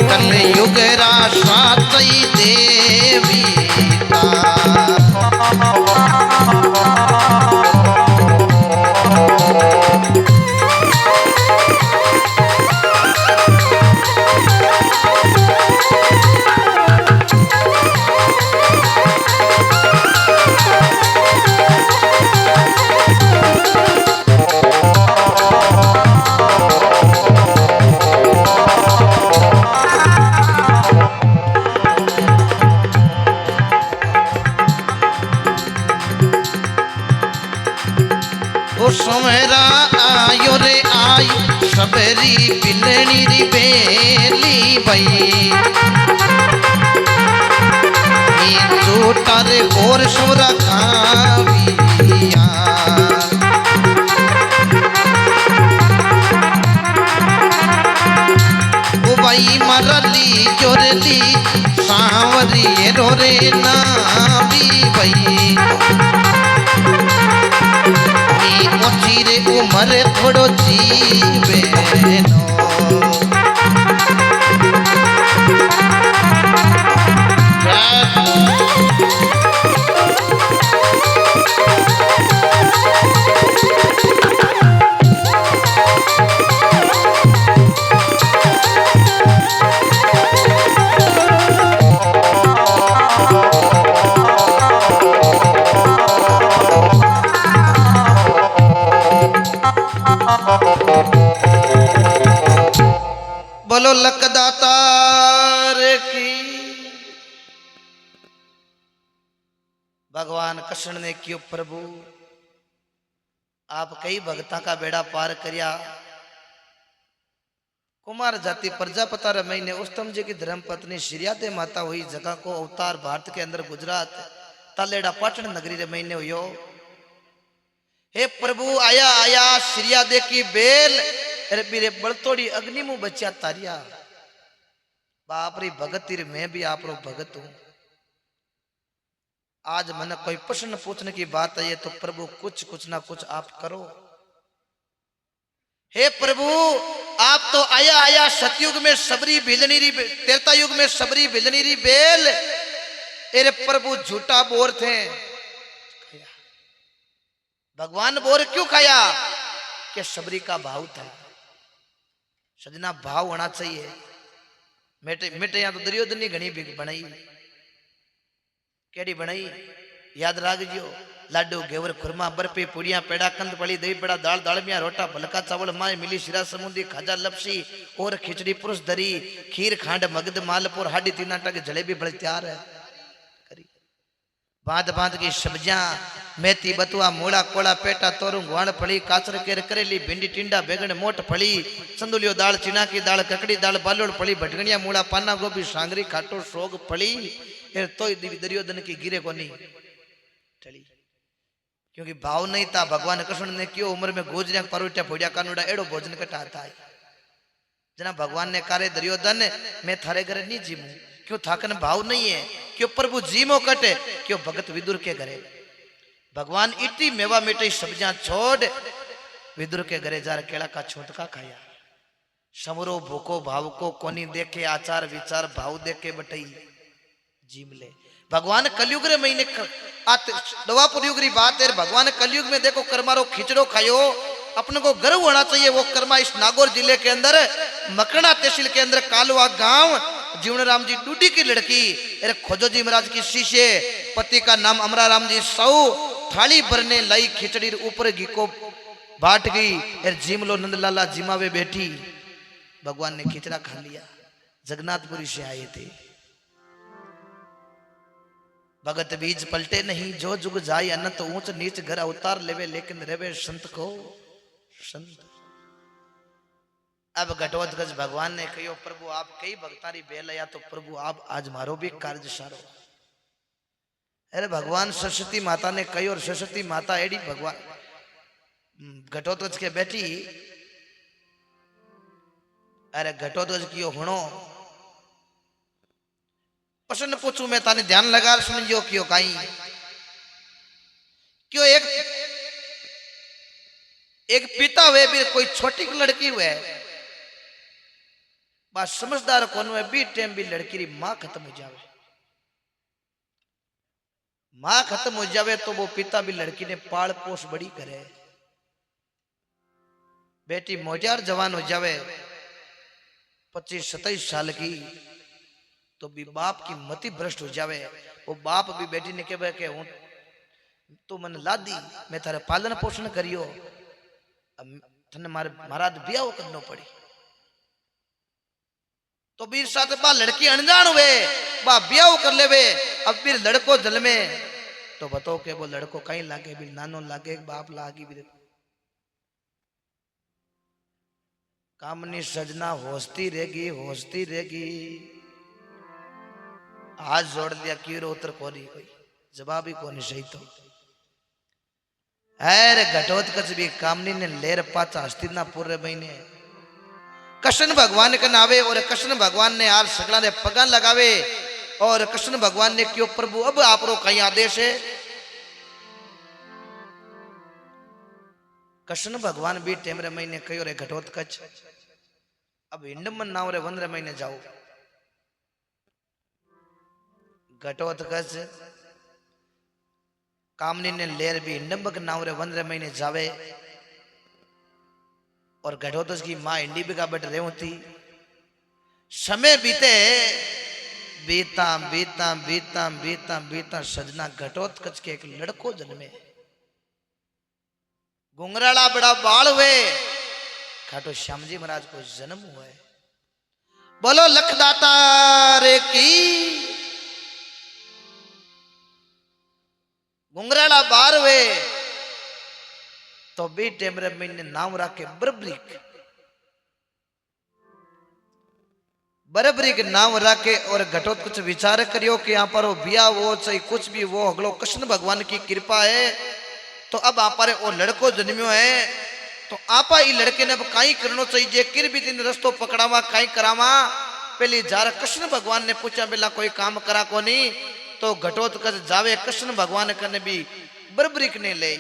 कल युग राशा तई देवी सोमेरा आयो रे आई सबरी बिलनी री बेली बई झूठा रे और सोरा खाविया ओ भाई मरली जोरली सांवरी रो रे नावी बई रे उमर थोड़ो जीवे नो बोलो लकदातार की भगवान कृष्ण ने क्यों प्रभु आप कई भक्ता का बेड़ा पार करिया कुमार जाति प्रजापता रमई ने उत्तम जी की धर्म पत्नी श्रीयादे माता हुई जगह को अवतार भारत के अंदर गुजरात तालेड़ा पाटन नगरी रमई ने हुयो हे प्रभु आया आया श्रीयादे की बेल अरे मेरे बड़तोड़ी अग्नि मुंह बच्चा तारिया बाप री भगत रे मैं भी आप रो भगत हूं आज मन कोई प्रश्न पूछने की बात है तो प्रभु कुछ ना कुछ आप करो हे प्रभु आप तो आया आया सतयुग में सबरी भिलनी री त्रेता युग में सबरी भिलनी री बेल अरे प्रभु झूठा बोर थे भगवान बोर क्यों खाया कि सबरी का भाव था सजना भाव होना चाहिए मेटे मेटे यहाँ तो दुर्योधन ने घनी बनाई केड़ी बनाई याद राखियो लाडू घेवर खुरमा बर्फी पुड़िया पेड़ा कंद पड़ी दही पेड़ा दाल दालमिया रोटा भलका चावल माए मिली शिरा समुंदी खाजा लपसी और खिचड़ी पुरुष दरी खीर खांड मगध मालपुर हाडी तीना टक जलेबी बड़े तैयार है भांत भांत की सब्जियां मेथी बतुआ मूड़ा कोड़ा पेटा तोरू गुआण फली काचर केर करेली भिंडी टिंडा बैगन मोट फली संदुलियो दाल चिना की दाल ककड़ी दाल बालोड़ फली भटगणिया मूड़ा पाना गोभी सांगरी खाटो सोग फली तो दुर्योधन की गिरे को नहीं चली क्योंकि भाव नहीं था भगवान कृष्ण ने क्यों उम्र में गोजरिया परोटिया फोड़िया कानूड़ा एड़ो भोजन कटाता है जना भगवान ने कार्य दुर्योधन मैं थारे घरे नहीं जीमू क्यों थाकन भाव नहीं है क्यों प्रभु जीमो कटे क्यों भगत विदुर के घरे भगवान इतनी मेवा मिठाई सब्जियां छोड़ विदुर के घरे जार केला का छोटका खाया। समरो भूको भाव को कोनी देखे आचार विचार भाव देखे बटई जीम ले। भगवान कलयुग रे महीने द्वापर युग री बात है। भगवान कलयुग में देखो कर्मारो खिचड़ो खायो। अपने को गर्व होना चाहिए वो कर्मा इस नागौर जिले के अंदर मकरना तहसील के अंदर कालवा गांव जीवन राम जी डूडी की लड़की खोजो जी महाराज की शिष्य पति का नाम अमरा राम जी सौ थाली भरने लाई खिचड़ी ऊपर घी को बाट गई। जिमलो नंदलाला जिमावे बैठी। भगवान ने खिचड़ा खा लिया। जगन्नाथपुरी से आए थे। भगत बीज पलटे नहीं जो जुग जाए अनंत ऊंच नीच घर अवतार लेवे लेकिन रेवे संत को संत। अब घटोत्कच भगवान ने कहो प्रभु आप कई भक्तारी बेल या तो प्रभु आप आज मारो भी कार्य सारो। अरे भगवान सरस्वती माता ने कही और सरस्वती माता एडी भगवान घटोत्कच के बैठी। अरे घटोत्कच कियो हुणो प्रश्न पूछू मैं ताने ध्यान लगा समझियो क्यों काई क्यों एक पिता हुए भी कोई छोटी लड़की हुए बात समझदार कौन हुए भी टाइम भी लड़की री मां खत्म हो जावे। मां खत्म हो जावे तो वो पिता भी लड़की ने पाल पोस बड़ी करे। बेटी मोजार जवान हो जावे 25-27 साल की तो भी बाप की मति भ्रष्ट हो जावे। वो बाप भी बेटी ने कहे कि हूं तू मन लादी मैं थारे पालन पोषण करियो थने मारा ब्याह करनो पड़ी। तो बीर साथ बा लड़की अनजान हुए बा ब्याह कर लेवे। अब फिर लड़को जन्मे तो बताओ के वो लड़को कहीं लागे भी नानो लागे बाप लागी भी कामनी सजना होस्ती रहेगी। हाथ जोड़ लिया कीरो उत्तर कोनी कोई जवाब ही कोनी सही तो। अरे घटोत्कच भी कामनी ने लेर पाचा हस्तिनापुर महीने कृष्ण भगवान के नावे और कृष्ण भगवान ने यार सगला ने पगा लगावे और कृष्ण भगवान ने क्यों प्रभु अब आप रो कहीं आदेश है। कृष्ण भगवान भी टेमरे महीने कही और घटोत्कच अब हिंडमन नाव रे 15 महीने जाओ। घटोत्कच कामनी ने लेर भी हिंडम्बक नाव रे 15 महीने जावे और घटोत्कच की मां हिंडी बिगा बट रेव थी। समय बीते बीता बीता बीता बीता बीता सजना घटोत्कच के एक लड़को जन्मे। गुंगराला बड़ा बाल हुए खाटो श्याम जी महाराज को जन्म हुआ है। बोलो लखदाता रे की गुंगराला बार हुए तो भी टेमरे महीने नाम रखे बरबरीक नाम रखे और घटोत कुछ विचार करियो कि यहाँ पर वो बिया वो चाहे कुछ भी वो अगलो कृष्ण भगवान की कृपा है। तो अब आप वो लड़को जन्मियो है तो आपा ई लड़के ने अब काई करनो चाहिए किर भी दिन रस्तो पकड़ावा काई करावा। पहली जार कृष्ण भगवान ने पूछा बेला कोई काम करा को नहीं तो घटोत्कच जावे कृष्ण भगवान कने भी बरबरीक ने ले।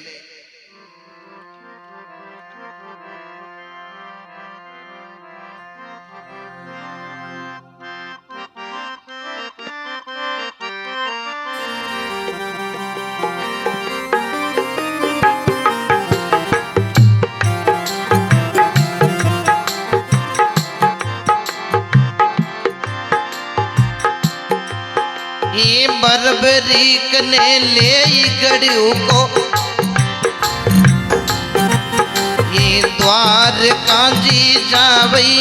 बरबरीक ने ले गड़ियों को ये द्वार कांजी जावई।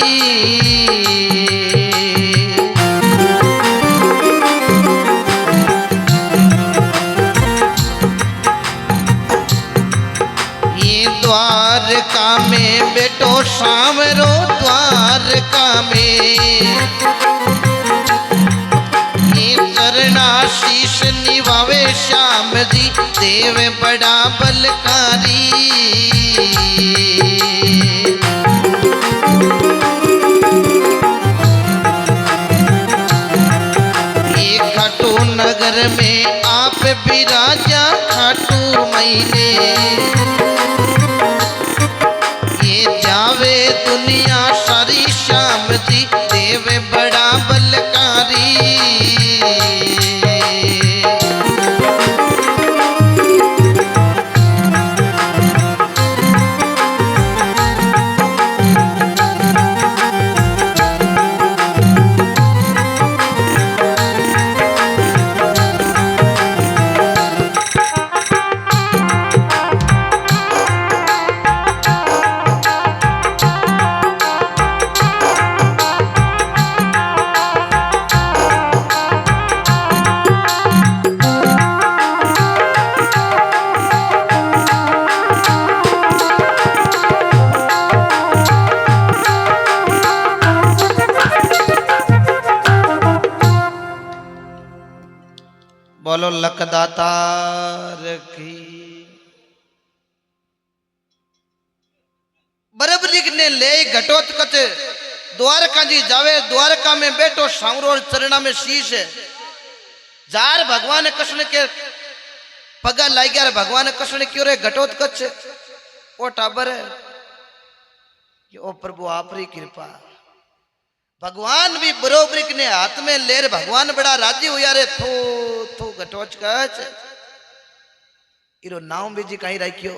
ये द्वारका में बेटो सामरो द्वारका में चरणाशीष निभावे श्याम जी देव बड़ा बलकारी। ये खटो नगर सागर में आप विराजा खाटू मैने, ये जावे दुनिया सारी श्याम जी देव बड़ा बलकारी। बोलो लखदातार की। बरबरी ने ले घटोत्कच द्वारका जी जावे, द्वारका में बैठो सांवरो और चरणा में शीश है। जार भगवान कृष्ण के पगा लाई गया, भगवान कृष्ण क्यों रे घटोत्कच ओ टाबर है कि ओ प्रभु आप री कृपा। भगवान भी बरोबरी ने हाथ में ले रे, भगवान बड़ा राजी हुआ रे। थो थो घटोत्कच इरो नाम बीजी कहीं राख्यो।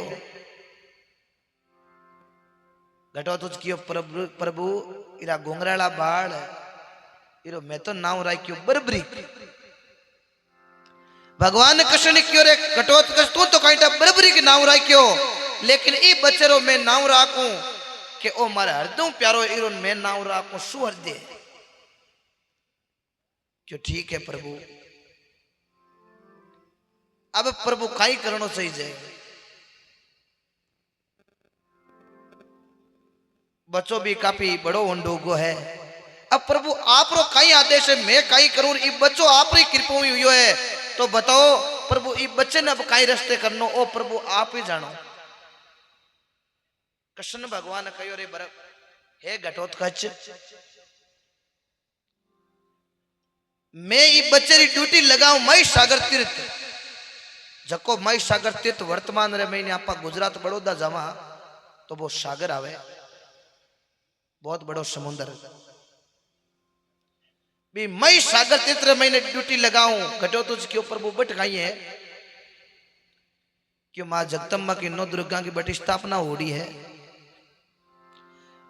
घटोत्कच कियो प्रभु प्रभु इरा घोंगराला बाळ इरो मैं तो नाम राख्यो बरबरी। भगवान कृष्ण ने क्यों रे घटोत्कच तू तो कहीं बरबरी के नाम राख्यो, लेकिन ई बचेरो मैं नाम राखूं कि ओ मारे हरदम प्यारो इरो मैं नाम राखूं शू हृदय। क्यों ठीक है प्रभु, अब प्रभु काई करनो सही जाए। बच्चों भी काफी बड़ो उंडोगो है। अब प्रभु आप रो काई आदेश है, मैं काई करूं, ई बच्चों आप री कृपा हुई है। तो बताओ प्रभु ई बच्चे ने अब काई रास्ते करनो, ओ प्रभु आप ही जानो। कृष्ण भगवान कहो रे बर हे घटोत्कच, मैं ई बच्चे री ड्यूटी लगाऊं मई सागर तीर्थ। जको मई सागर तीर्थ वर्तमान रे महीने आपा गुजरात बड़ौदा जावा तो वो सागर आवे, बहुत बड़ो समुद्र। भी मई सागर तीर्थ रे महीने ड्यूटी लगाऊं घटोत्कच के ऊपर वो बट गई है कि मां जगदम्बा की नौ दुर्गा की बटी स्थापना हो रही है।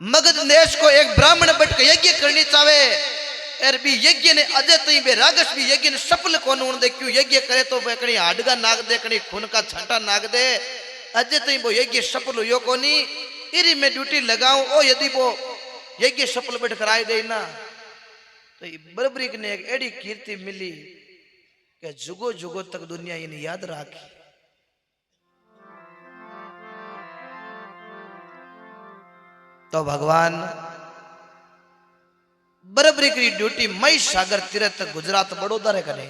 मगध देश को एक ब्राह्मण बट के यज्ञ करनी चाहे, और भी यज्ञ ने अजय तई बे रागस भी यज्ञ ने सफल कोन होने दे। क्यों यज्ञ करे तो कणी हाडगा नाग दे, कणी खून का छांटा नाग दे, अजय तई वो यज्ञ सफल हुयो कोनी। इरी मैं ड्यूटी लगाऊं, ओ यदि वो यज्ञ सफल बैठ कराई दे ना तो बरबरी ने एक एडी कीर्ति मिली कि जुगो जुगो तक दुनिया इन्हें याद राखी। तो भगवान बरबरी की ड्यूटी मई सागर तीर्थ गुजरात बड़ौदा रे करे।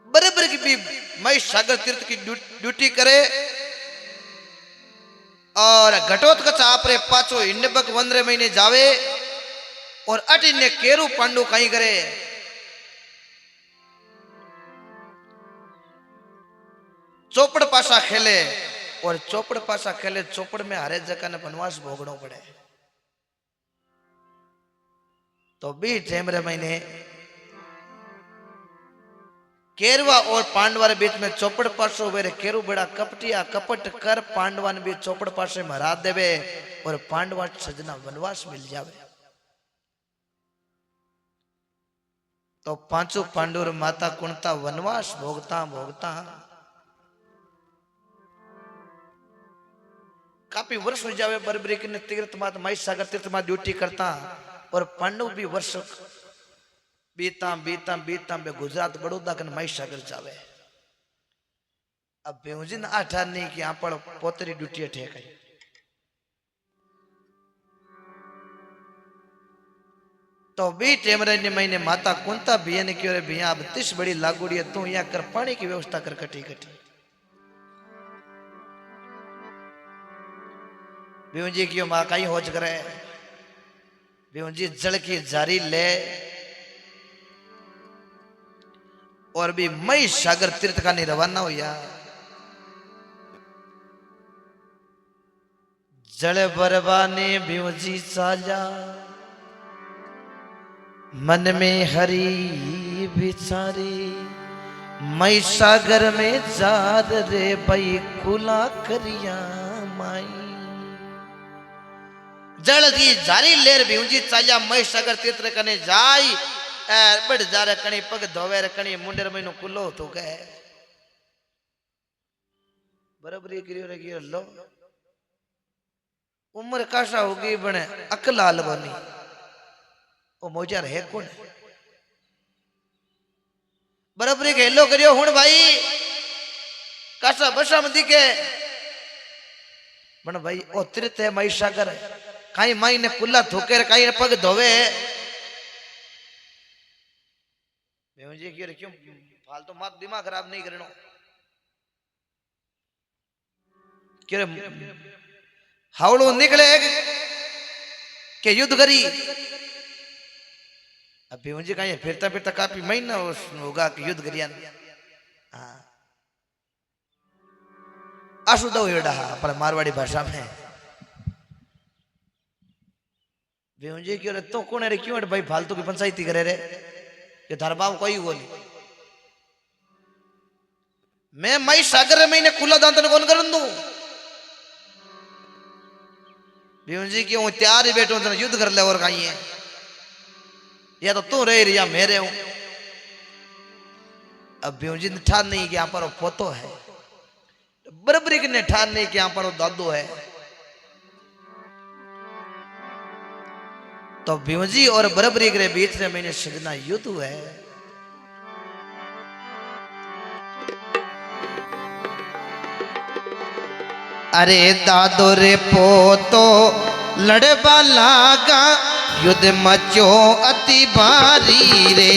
बरबरी की भी मई सागर तीर्थ की ड्यूटी करे और घटोत्कच आपरे पाछो हिंडबक वंद्रे महीने जावे और अटी ने केरू पांडु कहीं करे। चौपड़ पासा खेले और चौपड़ पासा खेले, चौपड़ में हरे जगह ने वनवास भोगना पड़े। तो भी टेमरे महीने केरवा और पांडवा के बीच में चौपड़ पासो वे केरू बड़ा कपटिया कपट कर पांडवा ने भी चौपड़ पासे में हरा देवे और पांडवा सजना वनवास मिल जावे। तो पांचों पांडुर माता कुंता वनवास भोगता भोगता काफी वर्ष हो जावे। बरबरी के तीर्थ मात मई सागर तीर्थ मात ड्यूटी करता और पांडव भी वर्ष बीता बीता बीता बे गुजरात बड़ौदा कन मई सागर जावे। अब बेउजिन आठा नहीं कि आप पोतरी ड्यूटी ठेक है। तो भी टेमरे ने महीने माता कुंता भैया ने क्यों रे भैया अब 30 बड़ी लागूड़ी है, तू यहाँ कर पानी की व्यवस्था कर कटी कटी। बेउन जी क्यों माँ कहीं होच करे, बेउन जी जल की जारी ले और भी मई सागर तीर्थ का नहीं रवाना हो यार। जल बरबाने भ्यूजी चाला मन में हरी बिचारी मई सागर में जार रे भाई खुला करिया माई। जल की जारी लेर भ्यूजी चाला मई सागर तीर्थ कने जाई बढ़ जा रे कणी पग धोवे रे कणी मुंडेर महीनो कुलो तो गए बराबर ये गिरियो रे गियो लो उम्र काशा होगी बने अकल हाल बनी ओ मोजार है कौन बराबर के हेलो करियो हुन भाई काशा बसा में दिखे बन भाई ओ तीर्थ है मई सागर काई माई ने कुल्ला थोके काई ने पग धोवे मुझे क्यों फालतू मत दिमाग खराब नहीं करना क्यों हावड़ो निकले के युद्ध करी अभी मुझे कहीं फिरता फिरता काफी महीना होगा कि युद्ध करिया हाँ आशुदा हुआ पर मारवाड़ी भाषा में मुझे क्यों रे तो कौन है रे क्यों भाई फालतू की पंचायती करे रे ये धरबाव कोई बोली मैं मई सागर में इन्हें खुला दांतन कौन कर दूं जी क्यों तैयार ही बैठो युद्ध कर ले और कहीं है या तो तू रह रही या मेरे हूं अब जी ने ठान नहीं कि यहां पर वो पोतो है बराबरी ने ठान नहीं कि यहां पर वो दादो है तो भीमजी और बराबरी के बीच में मैंने सजना युद्ध है अरे दादो रे पोतो लड़बा लागा युद्ध मचो अति भारी रे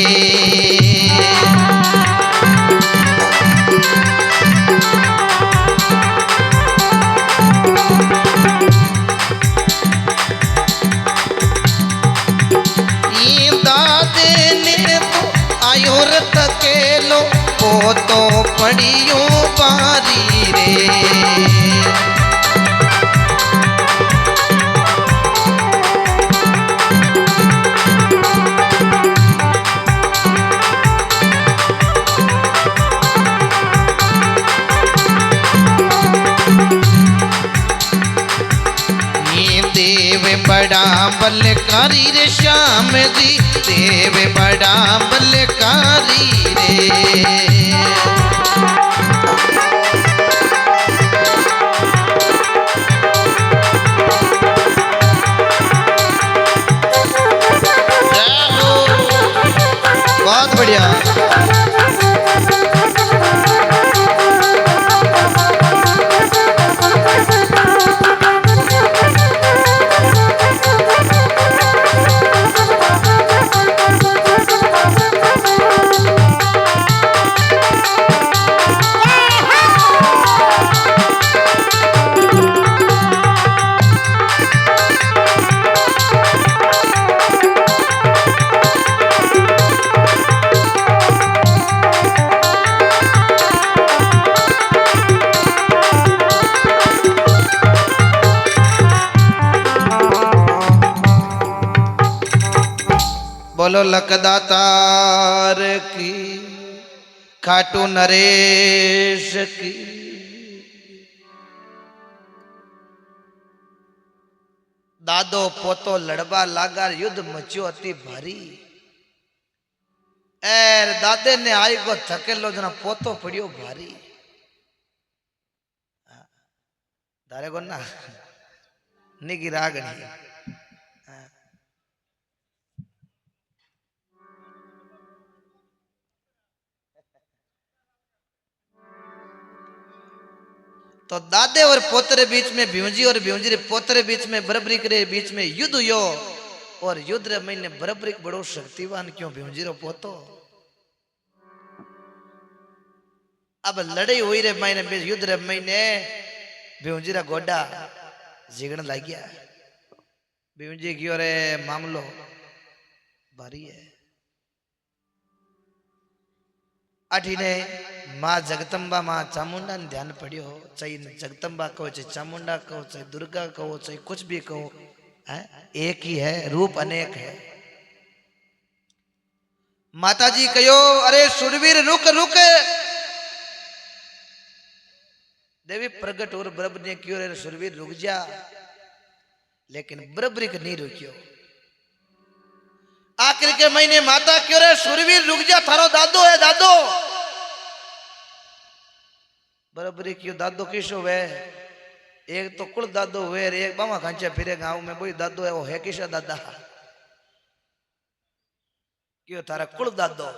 तकेलो पोतो पड़ियो बारी रे देव बड़ा बलकारी रे श्याम जी देव बड़ा बलकारी रे बहुत बढ़िया बोलो लकदातार की खाटू नरेश की दादो पोतो लड़बा लागा युद्ध मच्यो अति भारी एर दादे ने आई को थकेलो जना पोतो पड़ियो भारी दारे को ना निगी रागनी तो दादे और पोतरे बीच में भीमजी और भीमजी रे पोतरे बीच में बराबरी के बीच में युद्ध हुयो और युद्ध रे महीने बराबरी बड़ो शक्तिवान क्यों भीमजी रो पोतो अब लड़ाई हुई रे महीने युद्ध रे महीने भीमजी रा गोडा जिगण लग गया भीमजी की रे मामलो भारी है अठीने माँ जगदम्बा माँ चामुंडा ने ध्यान पड़ियो, चाहे जगदम्बा कहो चाहे चामुंडा कहो चाहे दुर्गा कहो चाहे कुछ भी कहो, है एक ही है, रूप अनेक है। माता जी कहो अरे सुरवीर रुक रुक, देवी प्रगट और ब्रह्म ने क्यों रे सुरवीर रुक जा, लेकिन ब्रह्मरिक नहीं रुकियो। आखिर के महीने माता क्यों रे सुरवीर रुक जा, थारो दादो है दादो। ब्रह्मरिक क्यों दादो किसो वे, एक तो कुल दादो हुए, एक बामा खांचा फिरे गांव में कोई दादो है, वो है किसा दादा क्यों थारा कुल दादो,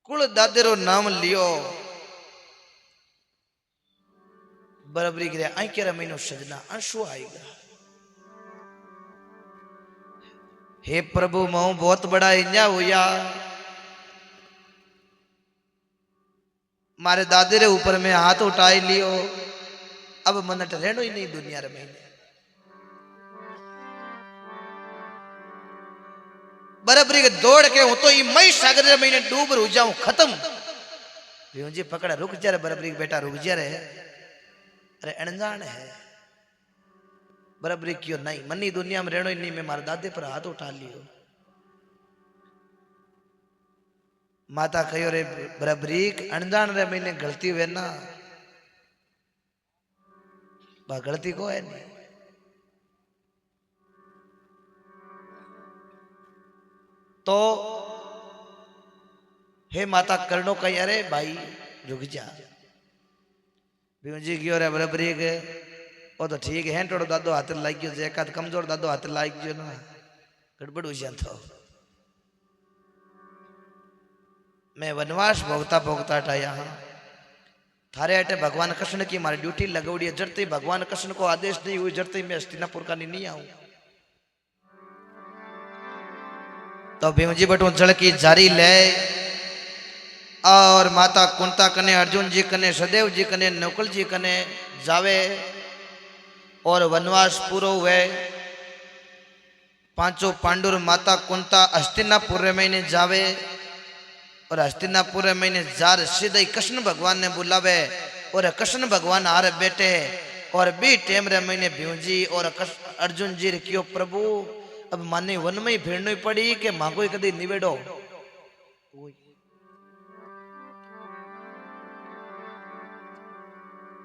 कुल दादेरो नाम लियो। बराबरी गिरे आई के रमीनो सजना आंसू आएगा। हे प्रभु मऊ बहुत बड़ा इंजा हुआ, मारे दादे रे ऊपर में हाथ उठाई लियो, अब मनट रहनो ही नहीं दुनिया रे महीने। बराबरी के दौड़ के हूं तो मई सागर रे महीने डूब रू जाऊं खत्म। जी पकड़ा रुक जा रे बराबरी बेटा रुक जा रे, अरे अनजान है। बराबरी क्यों नहीं, मनी दुनिया में रहनो ही नहीं, मैं मारे दादे पर हाथ उठा लियो। माता कहो रे बराबरी अनजान रे मैंने गलती हुए ना, बा गलती को है नहीं। तो हे माता करनो कही अरे भाई रुक जा। जी क्यों रे बराबरी के वो तो ठीक है, थोड़ा दादो हाथ लाग गयो, एक आध कमजोर दादो हाथ लाग गयो ना, गड़बड़ हो जाए। तो मैं वनवास भोगता भोगता टाया हाँ, थारे अटे भगवान कृष्ण की मारी ड्यूटी लगौड़ी है, जड़ते भगवान कृष्ण को आदेश नहीं हुई, जड़ते मैं हस्तिनापुर का नहीं आऊं। तो भीमजी बटू जड़की जारी ले और माता कुंता कने, अर्जुन जी कने, सदेव जी कने, नकुल जी कने जावे और वनवास पूरो हुए। पांचों पांडुर माता कुंता हस्तिनापुर महीने जावे और हस्तिनापुर महीने जार सीधे कृष्ण भगवान ने बुलावे और कृष्ण भगवान आरे बैठे और बी टेम रे महीने भीमजी और अर्जुन जी रे क्यों प्रभु अब माने वन में ही भिड़नी पड़ी कि मांगो ही कदी निवेड़ो।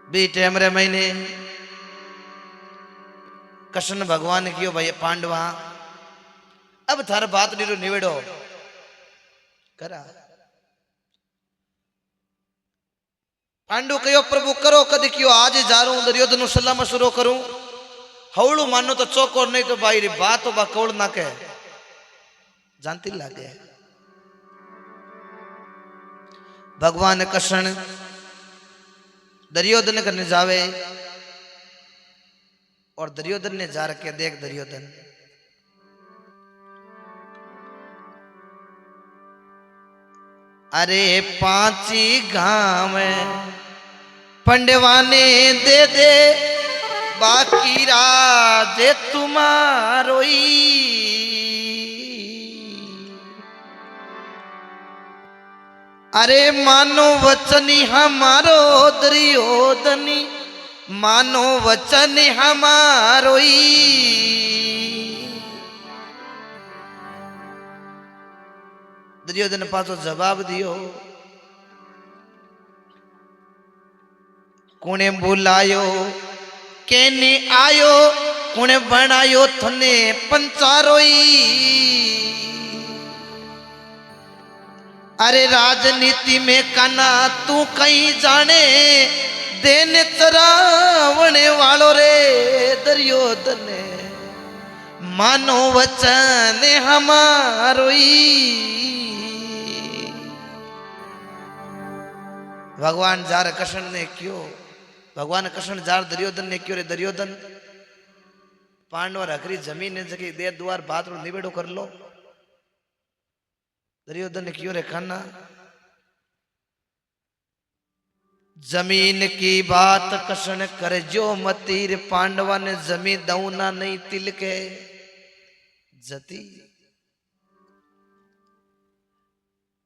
बी टेम रे महीने कृष्ण भगवान क्यों भाई पांडवा अब थार बात नीरो निवेड़ो करा। पांडु कहो प्रभु करो कद क्यों आज जा रू दुर्योधन सलाह मशुरो करूं, हवड़ू मानो तो चौकोर नहीं तो भाई बात बा कौड़ ना के जानती लागे। भगवान कृष्ण दुर्योधन करने जावे और दुर्योधन ने जा रखे, देख दुर्योधन अरे पांची गांव पंडवाने दे दे बाकी राजे तुम्हारोई, अरे मानो वचनी हमारो दुर्योधनी, मानो वचन हमारोई। दुर्योधन पासो जवाब दियो, कुणे बुलायो केने आयो, कुणे बनायो थने पंचारोई। अरे राजनीति में काना तू कहीं जाने, देने चरावने वालो रे दुर्योधन, मानो वचन हमारोई। भगवान जार कृष्ण ने क्यों, भगवान कृष्ण जार दुर्योधन ने क्यों रे दुर्योधन पांडव रखरी जमीन ने जगह दे द्वार बात रो निवेड़ो कर लो। दुर्योधन ने क्यों रे खाना, जमीन की बात कृष्ण कर जो मतीर, पांडवा ने जमीन दऊना नहीं तिल के जती।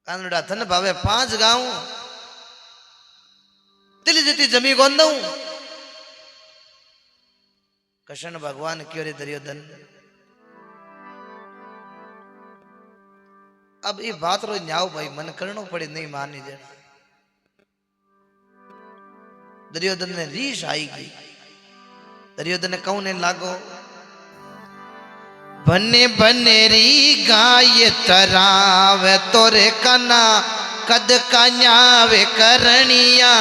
कानड़ा थन भावे 5 गांव दिल जीती जमी गोंद कृष्ण भगवान क्यों रे दुर्योधन अब ये बात रो न्याव भाई मन करनो पड़े नहीं मानी देना दुर्योधन ने रीस आई गई दुर्योधन ने कहने लागो बने बने री गाय चरावे तोरे कना कद कान्यावे करनिया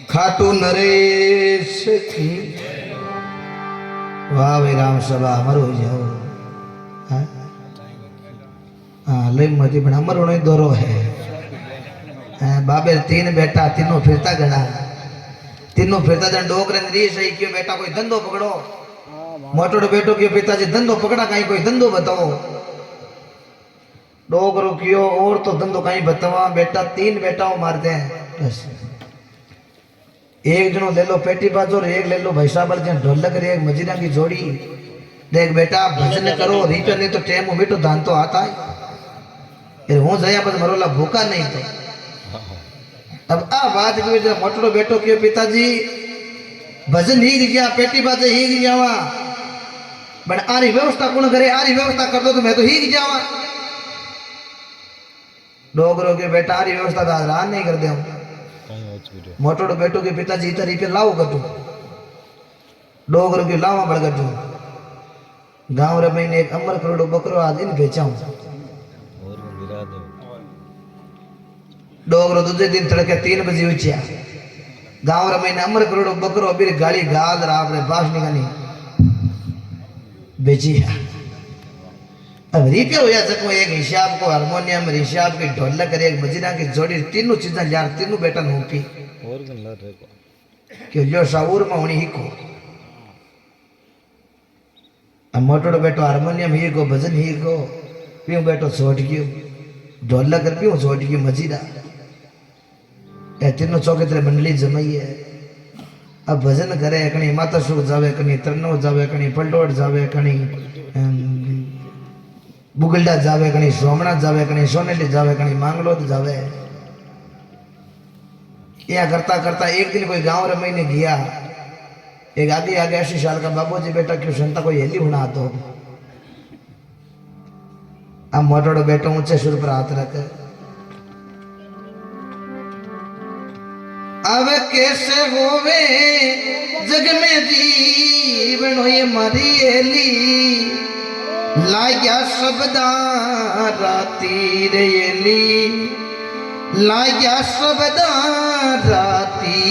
खाटू नरेश की वाह वे राम सभा अमर हो जाओ। हाँ ले मती पण अमर होने दोरो है। बाबे 3 बेटा तीनों फिरता गणा तीनों फिरता जन डोकरे री सही क्यों बेटा कोई धंधो पकड़ो मोटो बेटो क्यों पिताजी धंधो पकड़ा कहीं कोई धंधो बताओ डोगरो कियो और तो धंधो कहीं बतावा बेटा 3 बेटाओं मारते हैं बस एक जनो ले लो पेटी बाजो और एक ले लो भैसा बल जन ढोलक रे एक मजीरा की जोड़ी देख बेटा भजन करो रीटर नहीं तो टेम बेटो दान तो आता है फिर हूँ जया बस मरोला भूखा नहीं तो अब आ बात की वजह मोटरो बेटो क्यों पिताजी भजन ही गया पेटी बाजे ही जावा बट आरी व्यवस्था कौन करे आरी व्यवस्था कर दो तो मैं तो ही जावा डोगरो के बेटा आरी व्यवस्था का रान नहीं कर दे मोटरो बेटो के पिताजी इधर ही पे लाओ कटू डोगरो के लावा बड़ कटू गांव रे महीने एक अमर करोड़ो बकरो आज इन बेचाऊं डोगरो दूसरे दिन तड़के 3 बजे उठिया गांव रे महीने अमर करोड़ो बकरो अबीर गाली गाल राव रे बास निकानी बेचिया अब रिपेयर हो सको एक हिसाब को हारमोनियम हिसाब की ढोलक करे एक मजीरा की जोड़ी तीनों चीजें यार तीनों बेटा नूपी क्यों जो शाऊर में होनी ही को अब मोटो बेटो हारमोनियम ही को भजन ही को पियो बेटो छोट गयो ढोलक कर पियो छोट गयो मजीरा ए तीनों चौके तेरे मंडली जमाई है अब भजन करे कहीं माता सुख जावे कहीं तरनो जावे कहीं पलटोड़ जावे कहीं बुगलडा जावे कहीं सोमनाथ जावे कहीं सोनेली जावे कहीं मांगलोद जावे या करता करता एक दिन कोई गांव रे महीने गया एक आगे आगे 80 साल का बाबूजी बेटा क्यों संता कोई हेली होना तो अब मोटोड़ो बेटो ऊंचे सुर पर हाथ रख अब कैसे होवे जग में जीवन हो ये मारी एली लाया शब्दा राती रेली लाया शब्दा राती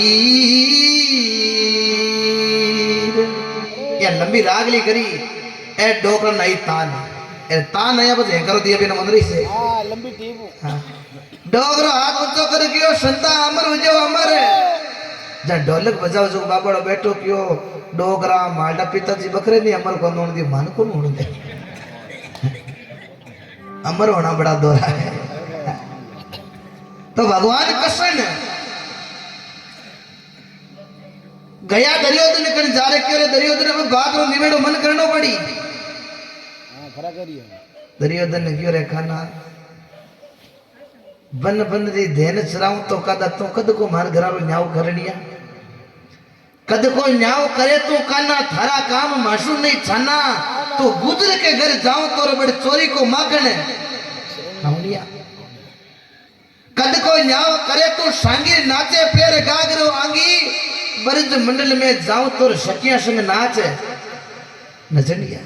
या लंबी रागली करी ए डोकर नहीं तान ए तान नया बस करो दिया बिना मंदरी से लंबी टीम डोगरो हाथ ऊंचो कर कियो संता अमर हो जाओ अमर जब ढोलक बजाओ जो बाबड़ो बैठो कियो डोगरा माल्टा पिताजी बकरे नहीं अमर को नोन दी मन को नोन दे अमर होना बड़ा दोरा है तो भगवान कृष्ण गया दरियोधन कण जा रे क्यों रे दरियोधन में बात रो निवेड़ो मन करनो पड़ी हां खरा करियो दरियोधन ने क्यों रे खाना बन बन री देन चराऊं तो कदा तू कद को मार घरारो न्याव करनिया कद को न्याव करे तू काना थारा काम मासू नहीं छाना तो गुजर के घर जाऊं तो बड़े चोरी को मागण खाउनिया कद को न्याव करे तू सांगी नाचे पैर गागरो आंगी बरज मंडल में जाऊं तो सखिया संग नाच नचनिया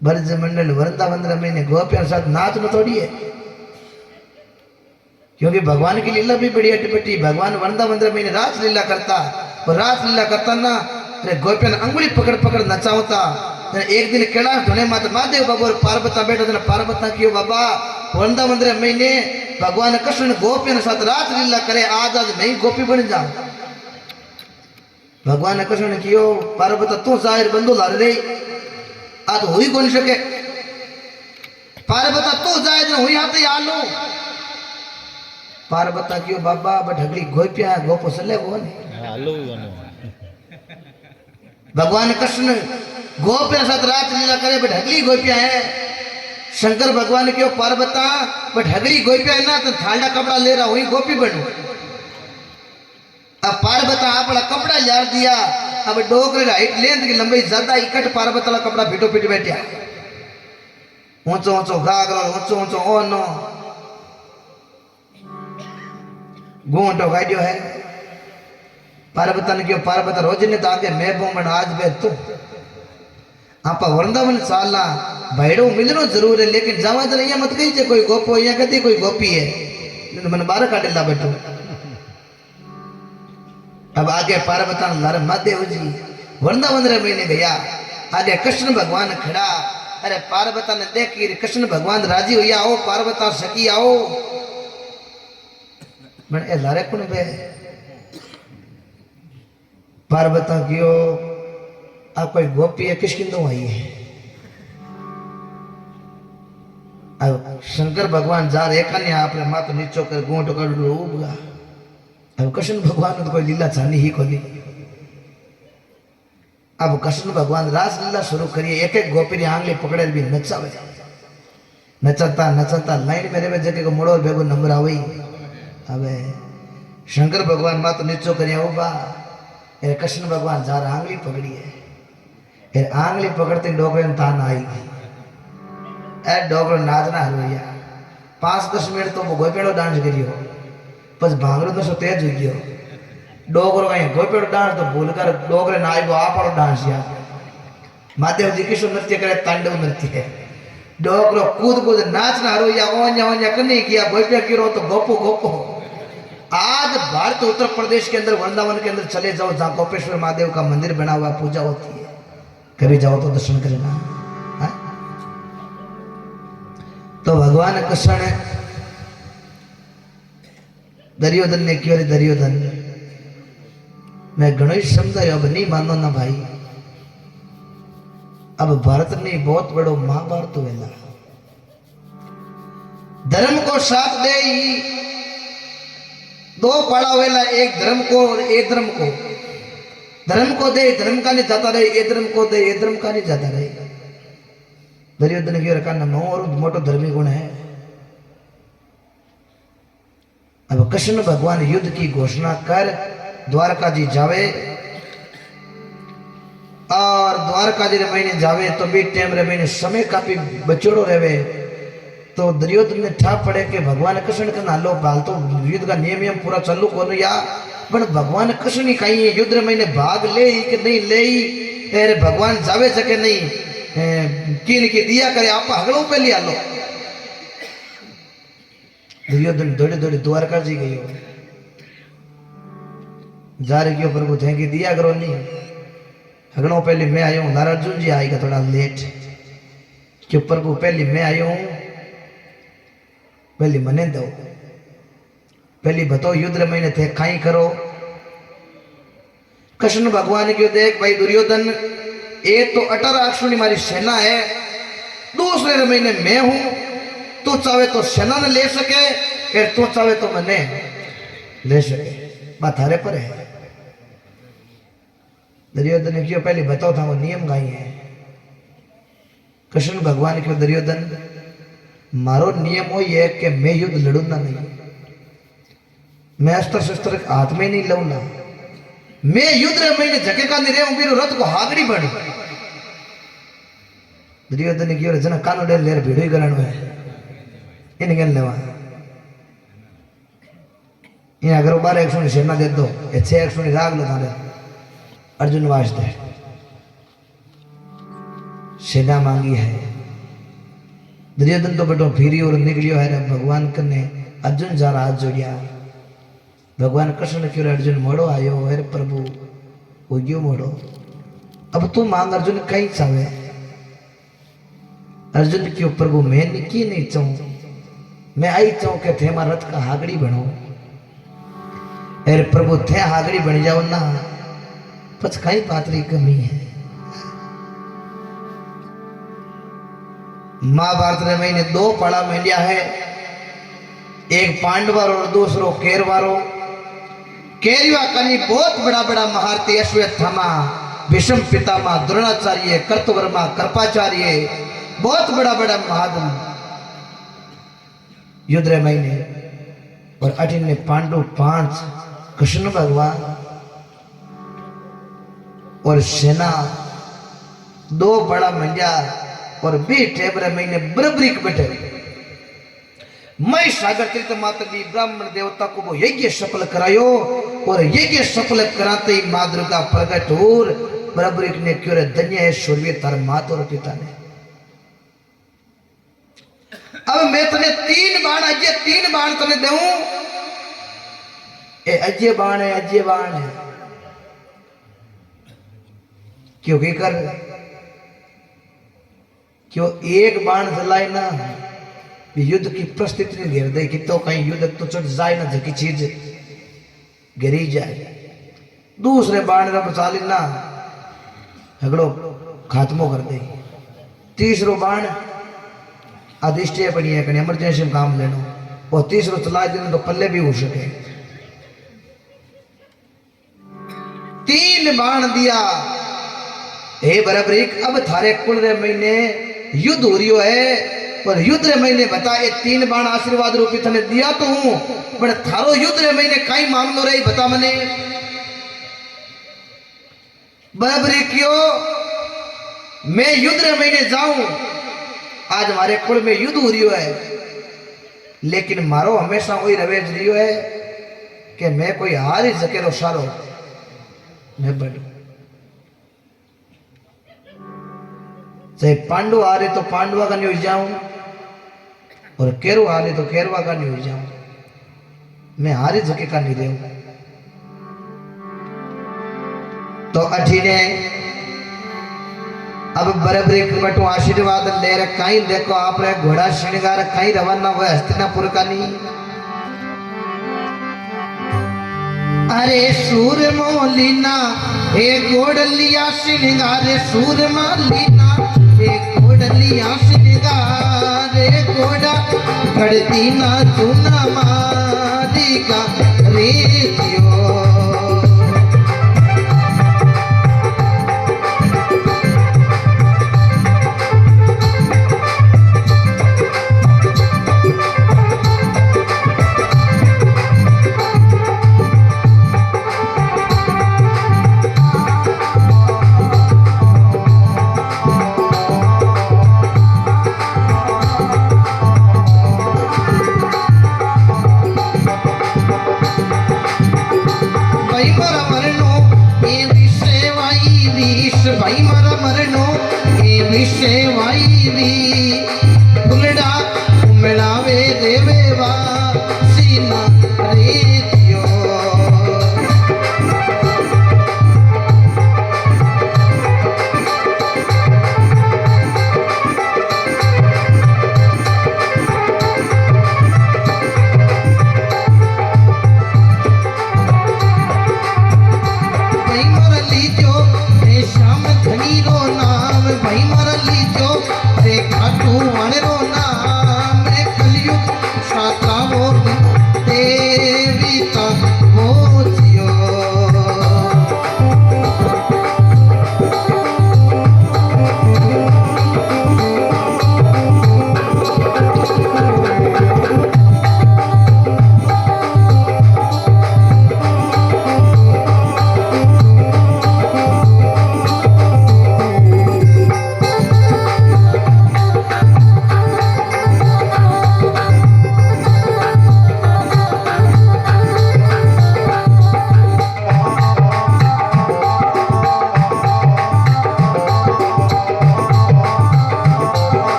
बरज मंडल वरदा वंदरा महीने गोपिया साथ नाच न तोड़ी है क्योंकि भगवान की लीला भी बड़ी अटपटी भगवान वरदा वंदरा महीने रास लीला करता और रास लीला करता ना अरे गोपिया ने अंगुली पकड़ पकड़ नचावता एक दिन कैलाश धोने माता महादेव बाबू और पार्वता बैठा पार्वता कियो बाबा वरदा वंदरा महीने भगवान कृष्ण गोपिया साथ रास लीला करे आज आज मैं गोपी बन जाऊं भगवान कृष्ण ने कियो पार्वता तू जाहिर बंदो लार रे आज हुई कौन सके पार्वता तू जाहिर हुई हाथ आलो पार्वता कियो बाबा ढगली गोपिया गोपो सले कोन हालो भगवान कृष्ण गोपिया साथ रात लीला करे ढगली गोपिया है शंकर भगवान कियो पार्वता ढगली गोपिया है ना तो थालडा कपड़ा ले रहा हुई गोपी बनू अब पार्वता अपना कपड़ा यार दिया अब डोकर हाइट लेंथ की लंबाई ज्यादा इकट पार्वता का कपड़ा पीटो पीट बैठा ऊंचो ऊंचो घाघरो ऊंचो ऊंचो ओनो घूंटो गाड़ियो है पार्वता ने क्यों पार्वता रोज ने तो आगे मैं बोमन आज बे तू आप वृंदावन साला भाईड़ो मिलनो जरूर है लेकिन जावा जरा यहाँ मत कही कोई गोपो यहाँ कदी कोई गोपी है मन बारह काटे ला बैठो अब आगे पार्वता लारे महादेव जी वृंदावन रे महीने गया आगे कृष्ण भगवान खड़ा अरे पार्वता ने देखी कृष्ण भगवान राजी हुई आओ पार्वता सखी आओ मैंने ए लारे कौन बे पार्वता कियो आप कोई गोपी है किसकी दो आई है अब शंकर भगवान जा रहे कन्या आपने माथ नीचो कर गोंट कर उबगा अब कृष्ण भगवान तो कोई लीला छानी ही खोली अब कृष्ण भगवान रास लीला शुरू करिए एक एक गोपी ने आंगली पकड़े भी नचावे नचता नचता लाइन में रेवे जगह को मोड़ो भेगो नंबर आवई હવે शंकर भगवान माथ नीचो करिया उबा ए कृष्ण भगवान जा रहा आंगली पकड़ी है ए आंगली पकड़ते डोकरे तान आई ए डोकरो नाचना हरवैया 5-10 मिनट तो वो गोपेड़ो डांस करियो बस भांगरो तो सो तेज हो गयो डोकरो कहीं गोपेड़ो डांस तो भूलकर डोकरे ना आईगो आपरो डांस या महादेव जी किशोर नृत्य करे तांडव नृत्य है डोकरो कूद कूद नाचना हरवैया ओन्या ओन्या कने किया गोपिया किरो तो गोपो गोपो आज भारत उत्तर प्रदेश के अंदर वृंदावन के अंदर चले जाओ जहाँ गोपेश्वर महादेव का मंदिर बना हुआ पूजा होती है कभी जाओ तो दर्शन करना है? तो भगवान कृष्ण दरियोधन ने क्यों दरियोधन मैं गणेश समझायो अब नहीं मानो ना भाई अब भारत ने बहुत बड़ो महाभारत वेला धर्म को साथ दे दो पड़ा वेला एक धर्म को और एक धर्म को दे धर्म का नहीं जाता रहे ये धर्म को दे ये धर्म का नहीं जाता रहे दुर्योधन की रखा नो और मोटो धर्मी गुण है अब कृष्ण भगवान युद्ध की घोषणा कर द्वारका जी जावे और द्वारका जी रे महीने जावे तो भी टाइम रे महीने समय काफी बचोड़ो रहे तो दुर्योधन ने ठा पड़े कि भगवान कृष्ण का नालो बाल तो युद्ध का नियम पूरा चालू करो या पर भगवान कृष्ण ही कहीं युद्ध में भाग ले कि नहीं ले अरे भगवान जावे सके नहीं किन की दिया करे आप हगड़ों पे लिया लो दुर्योधन दौड़े दौड़े द्वारका जी गई जा रही क्यों प्रभु थे कि दिया करो नहीं हगड़ों पहले मैं आया हूँ नारार्जुन जी आएगा थोड़ा लेट क्यों प्रभु पहले मैं आया हूँ पहले मने दो पहले बताओ युद्ध महीने थे खाई करो कृष्ण भगवान क्यों देख भाई दुर्योधन ये तो 18 अश्विनी मारी सेना है दूसरे महीने मैं हूं तू चाहे तो सेना ने ले सके फिर तू चाहे तो मने ले सके बात थारे पर है दुर्योधन ने क्यों पहले बताओ था वो नियम गाई है कृष्ण भगवान क्यों दुर्योधन मारो नियम हो ये कि मैं युद्ध लड़ूंगा नहीं मैं अस्त्र शस्त्र हाथ में नहीं लूंगा मैं युद्ध रे महीने जगह का नहीं रहे मेरे रथ को हागड़ी बनी दुर्योधन ने क्यों जना कानो डेल लेर भीड़ ही करनो है इन गन लेवा ये अगर 12 सेना दे दो ये 6 राग लो थारे अर्जुन वास्ते सेना मांगी है दुर्योधन तो बेटो फिरी और निकलियो है भगवान कने अर्जुन जा हाथ जोड़िया भगवान कृष्ण क्यों अर्जुन मोड़ो आयो है प्रभु वो क्यों मोड़ो अब तू मांग अर्जुन कहीं चाहे अर्जुन क्यों प्रभु मैं की नहीं चाहूं मैं आई चाहूं कि थे रथ का हागड़ी बनो अरे प्रभु थे हागड़ी बन जाओ ना पच कहीं पात्री कमी है महाभारत ने महीने 2 पड़ा मेलिया है एक पांडवर और दूसरो केरवारो केरवा कनी बहुत बड़ा बड़ा महारथी अश्वत्थामा भीष्म पितामह द्रोणाचार्य कर्तवर्मा कृपाचार्य बहुत बड़ा बड़ा महादम युद्ध रे महीने और 18 ने पांडव 5 कृष्ण भगवान और सेना 2 बड़ा मंडिया और 20 टेबरे महीने बराबरी के बैठे मैं सागर तीर्थ माता भी ब्राह्मण देवता को वो यज्ञ सफल करायो और यज्ञ सफल कराते ही मां दुर्गा प्रकट और बराबरी ने क्यों धन्य है स्वर्गीय तार माता और पिता ने अब मैं तने 3 बाण अजय 3 बाण तने दूं ए अजय बाण है क्योंकि कर क्यों एक बाण जलाए ना युद्ध की परिस्थिति ने घेर दे कि तो कहीं युद्ध तो चढ़ जाए ना जकी चीज गिरी जाए दूसरे बाण रा बचा लेना झगड़ो खात्मो कर दे तीसरो बाण अधिष्ठे पड़ी है कहीं इमरजेंसी में काम लेनो और तीसरो चला देने तो पल्ले भी हो सके। 3 बाण दिया। हे बराबरिक अब थारे कुल रे महीने युद्ध हो रियो है और युद्ध रे महीने बता ये 3 बाण आशीर्वाद रूपी थने दिया तो हूं पर थारो युद्ध रे महीने कई मामलो रही बता मने। बराबरिक क्यों मैं युद्ध रे महीने जाऊं आज हमारे कुल में युद्ध हो रियो है लेकिन मारो हमेशा वही रवेज रियो है कि मैं कोई हार ही सकेलो सारो मैं बढ़ू चाहे पांडु आ रहे तो पांडवा का नहीं हो जाऊं और केरु आ रहे तो केरवा का नहीं हो जाऊं मैं हारी झके का नहीं रहूं। तो अठीने अब बराबरी बटू आशीर्वाद ले रहे कहीं देखो आप रे घोड़ा श्रृंगार कहीं रवाना हुआ हस्तिनापुर का नहीं। अरे सूर मोलिना हे गोड़लिया श्रृंगार सूर मालिना हे गोड़लिया श्रृंगार घोड़ा खड़ती ना चूना मारिका रे जियो। भाई मरा मरनो ए विषे वाई वी उलड़ा उमड़ावे देवे वा सीना रे दियो। भाई मरा लीजो श्याम धनी रो नाम भाई मर लीजो रे खाटू वाले रो नाम कलयुग साता वो देवी का मोचियो।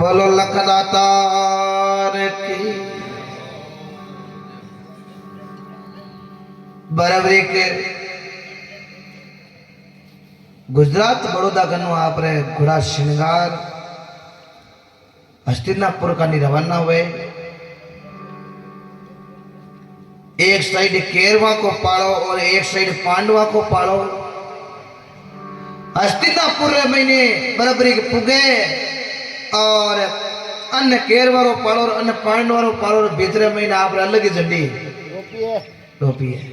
बोलो लखदातार की बराबरी के गुजरात बड़ौदा कनु आप रे घोड़ा श्रृंगार हस्तिनापुर का रवाना हुए। एक साइड केरवा को पालो और एक साइड पांडवा को पालो। हस्तिनापुर महीने बराबरी के पुगे और अन्य केरवारो पालो और अन्य पांडवारो पालो और भीतरे महीने आप अलग ही झंडी टोपी है।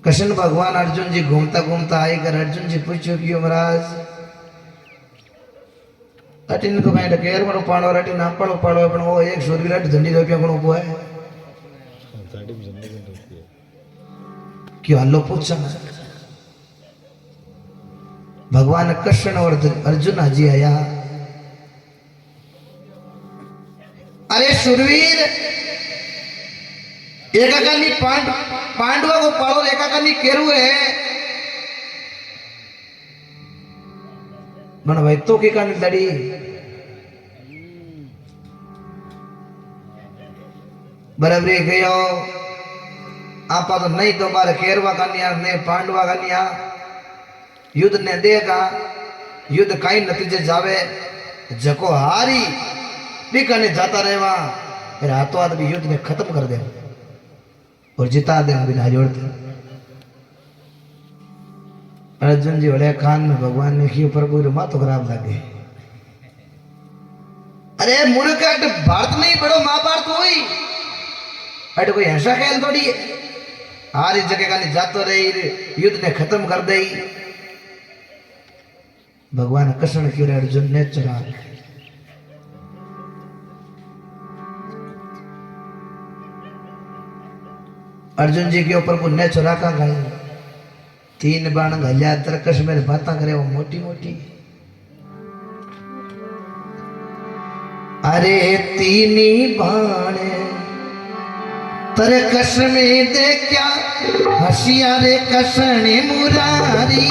कृष्ण भगवान अर्जुन जी घूमता घूमता आए कर अर्जुन जी पूछो क्यों महाराज अटी ने तो कहीं केरवारो पालो और अटी ना पालो पालो अपन वो एक शूरवीर अट झंडी टोपिया कोण उभो है क्यों हल्लो पूछा भगवान कृष्ण और अर्जुन हाजी आया। अरे शूरवीर एका कानी पांडवा को पालो एका कानी केरु है मन भाई तो की कानी लड़ी बराबरी गयो आपा तो नहीं तो बार केरवा कानिया ने पांडवा कानिया युद्ध ने देगा युद्ध कई नतीजे जावे जको हारी बिकने जाता रहेवा फिर हाथों हाथ भी युद्ध ने खत्म कर दे और जिता दे बिना जोड़ दे। अर्जुन जी बड़े कान में भगवान ने की प्रभु रे मातो खराब लगे। अरे मूर्ख अट भारत नहीं बड़ो महाभारत हुई अट कोई ऐसा खेल थोड़ी है। हारी जगह का नहीं जातो रही युद्ध ने खत्म कर दे। भगवान कृष्ण क्यों अर्जुन ने चुरा। अर्जुन जी के ऊपर को ने चुरा का गई 3 बाण घलिया तरकश में बात करे वो मोटी मोटी। अरे 3 बाण तरकश में दे क्या हसिया रे कृष्ण मुरारी।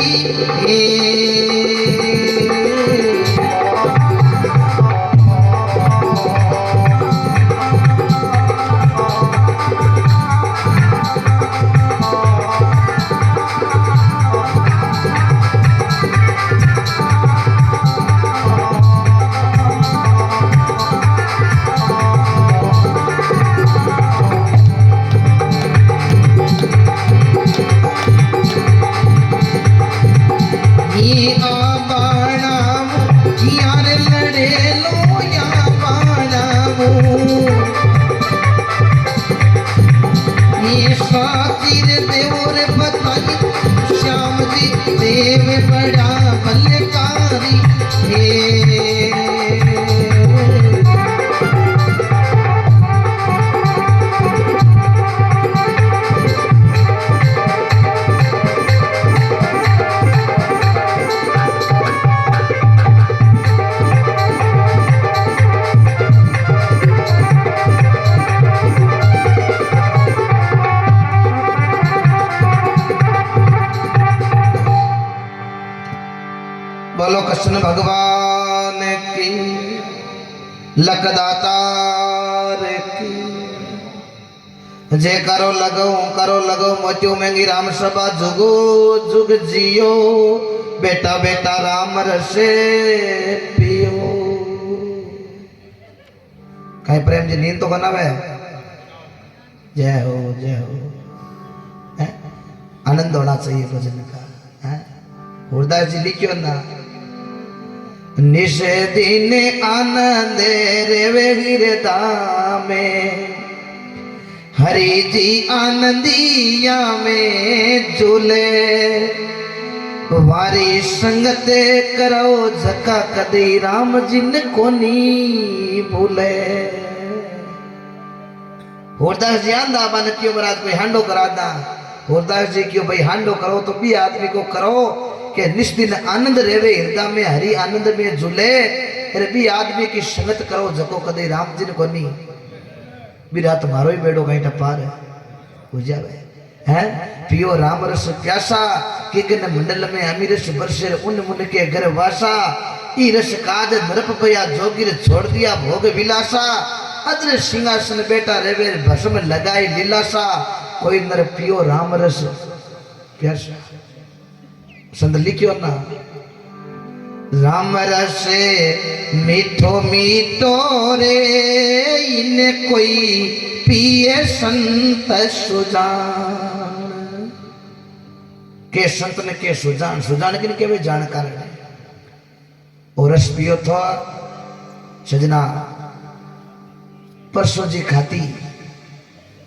बोलो कृष्ण भगवान की लकदातार की। जे करो लगो मोतियो महंगी राम सभा जुगो जुग जियो बेटा बेटा राम रसे पियो। कहीं प्रेम जी नींद तो बनावे। जय हो आनंद होना चाहिए भजन का। गुरदास जी लिखियो ना निशे दिन आनंद रेवे हृदय में हरि जी आनंदिया में झूले वारी संगत करो झका कदी राम जिन कोनी भूले। गुरदास जी आंदा बन क्यों महाराज कोई हांडो करा दा। गुरदास जी क्यों भाई हांडो करो तो भी आदमी को करो के निष्दिन आनंद रेवे हृदय में हरि आनंद में झूले। अरे भी आदमी की संगत करो जको कदे राम जिन कोनी। बिरा तुम्हारो ही बेड़ो कहीं टपार हो जावे है। पियो राम रस प्यासा कि गन मंडल में अमीर रस बरसे उन मुन के घर वासा। ई रस काज नरप पया जोगिर छोड़ दिया भोग विलासा। अद्र सिंहासन बेटा रेवे भस्म लगाई लीलासा। कोई नर पियो राम रस प्यासा। संत लिखियो ना राम रसे मीठो मीठो रे इने कोई पिए संत सुजान। के संत ने के सुजान सुजान के के वे जानकार है। और रस पियो था सजना परसों जी खाती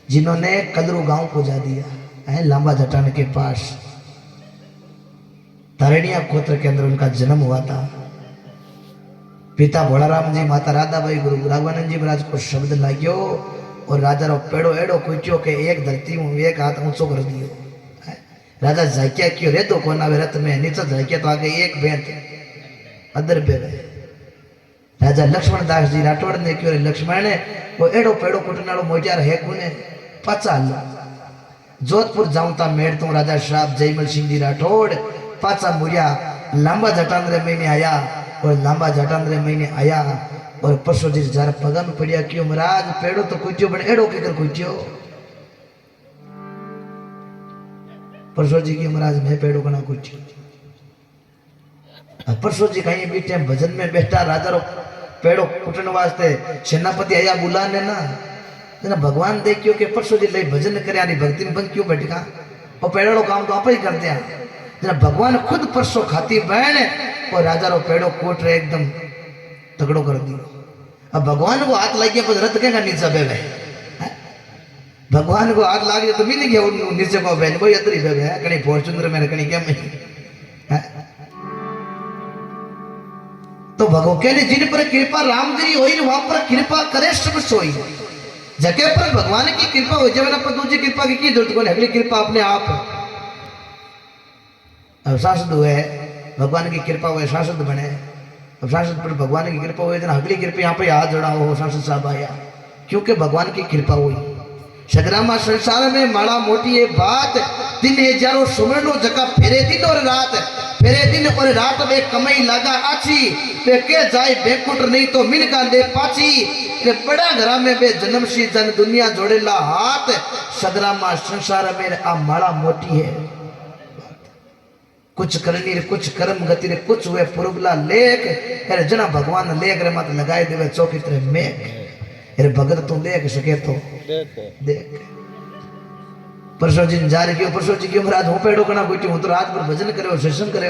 जिन्होंने कलरू गांव को जा दिया है लांबा जटान के पास। तारणिया गोत्र के अंदर उनका जन्म हुआ था। पिता भोलाराम जी माता राधाबाई गुरु राघवानंद जी महाराज को शब्द लाग्यो और राजा रो पेड़ो एड़ो कुच्यो के एक धरती में एक हाथ ऊंचो कर दियो। राजा जाकिया क्यों रे तो कोना रथ में नीचे जाकिया तो आगे एक बेंत अदर बे। राजा लक्ष्मण दास जी राठौड़ ने क्यों लक्ष्मण ने वो एड़ो पेड़ो कुटनाड़ो मोटियार है कोने पाचा लो जोधपुर जाऊंता मेड़ तो राजा श्राप जयमल सिंह जी राठौड़ पाचा मुरिया लांबा जटांद्रे महीने आया और लांबा जटांद्रे महीने आया और परसों जी जार पगन पड़िया क्यों महाराज पेड़ो तो कुटियो बने एड़ो के कर कुटियो। परसों जी की महाराज मैं पेड़ो बना कुटियो। परसों जी कहीं बीते भजन में बैठा राजा रो पेड़ो कुटने वास्ते सेनापति आया बुलाने ना भगवान देखियो के परसों जी ले भजन करे भक्ति में बंद क्यों बैठेगा और पेड़ो काम तो आप ही करते हैं। जना भगवान खुद परसों खाती बहन और राजा रो पेड़ो कोट रे एकदम तगड़ो कर दियो। अब भगवान को हाथ लग गया पर रथ के नीचे बेवे, भगवान को हाथ लाग गया तो मिल गया नीचे को बहन कोई अतरी बेवे है कहीं फॉर्चूनर में कहीं क्या में तो भगवान के लिए जिन पर कृपा राम जी होई वहां पर कृपा करे सब सोई। जगह पर भगवान की कृपा हो जाए ना पर दूसरी कृपा की जरूरत को नहीं, अगली कृपा अपने आप अब सांसद हुए भगवान की कृपा हुए सांसद बने। अब सांसद पर भगवान की कृपा हुई तो अगली कृपा यहाँ पे हाथ जोड़ा हो सांसद साहब आया क्योंकि भगवान की कृपा हुई। सगरामा संसार में माड़ा मोटी ये बात दिन हजारों सुमरनो जगह फेरे दिन और रात, फेरे दिन और रात में कमाई लगा आची पे के जाए बेकुट नहीं तो मिल का ले पाची के बड़ा घरा में बे जन्म सी जन दुनिया जोड़ेला हाथ। सगरामा संसार में आ माड़ा मोटी है कुछ करनी रे कुछ कर्म गति रे कुछ हुए पुरबला लेख अरे जना भगवान लेख रे मत लगाए देवे चौकी तरह मेघ अरे भगत तू देख सके तो देख। परसों जी जा रही क्यों परसों जी क्यों महाराज हूँ पेड़ो कना बैठी हूँ तो रात भर भजन करे सत्संग करे।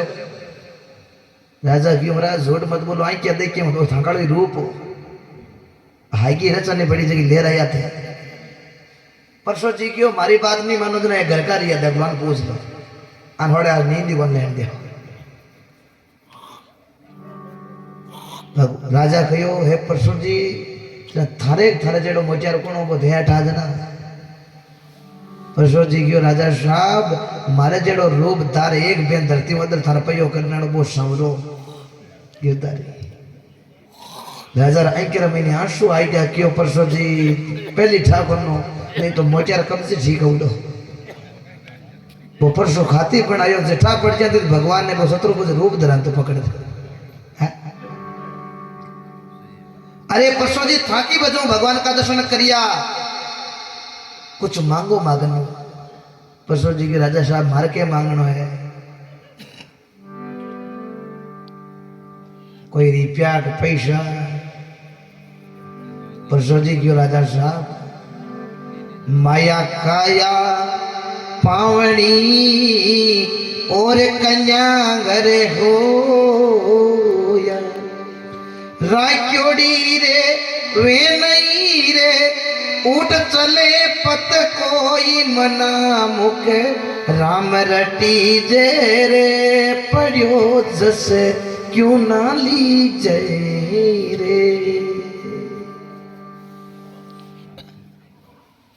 राजा क्यों महाराज झूठ मत बोलो आई क्या देख के थाकाड़ी रूप हाईगी रचने बड़ी जगह ले रहा थे। परसों जी क्यों मारी बात नहीं मानो जना घर का रिया भगवान पूछ लो अनोड़े आज नींद बन लेन दिया। राजा कहो हे परसों जी थारे थारे जेड़ो मोचार कोणो वो ध्यान ठा जना। परसों जी क्यों राजा साहब मारे जेड़ो रूप तार एक बेन धरती मदर थार पयो करना वो सांवरो गिरदारी। राजा आई के महीने आंसू आई गया क्यों परसों जी पहली ठाकुर नो नहीं तो मोचार कब से ठीक हो लो वो परसों खाती बनायो जेठा पड़ जाती भगवान ने वो शत्रु को रूप धरान तो पकड़ दे। अरे परसों जी थाकी बजो भगवान का दर्शन करिया कुछ मांगो मांगनो। परसों जी के राजा साहब मार के मांगनो है कोई रुपया के पैसा। परसों जी क्यों राजा साहब माया काया पावनी और कन्या घरे हो राक्योड़ी रे वे नहीं रे उठ चले पत कोई मना मुख राम रटी जे रे पढ़ियो जस क्यों ना ली जय रे।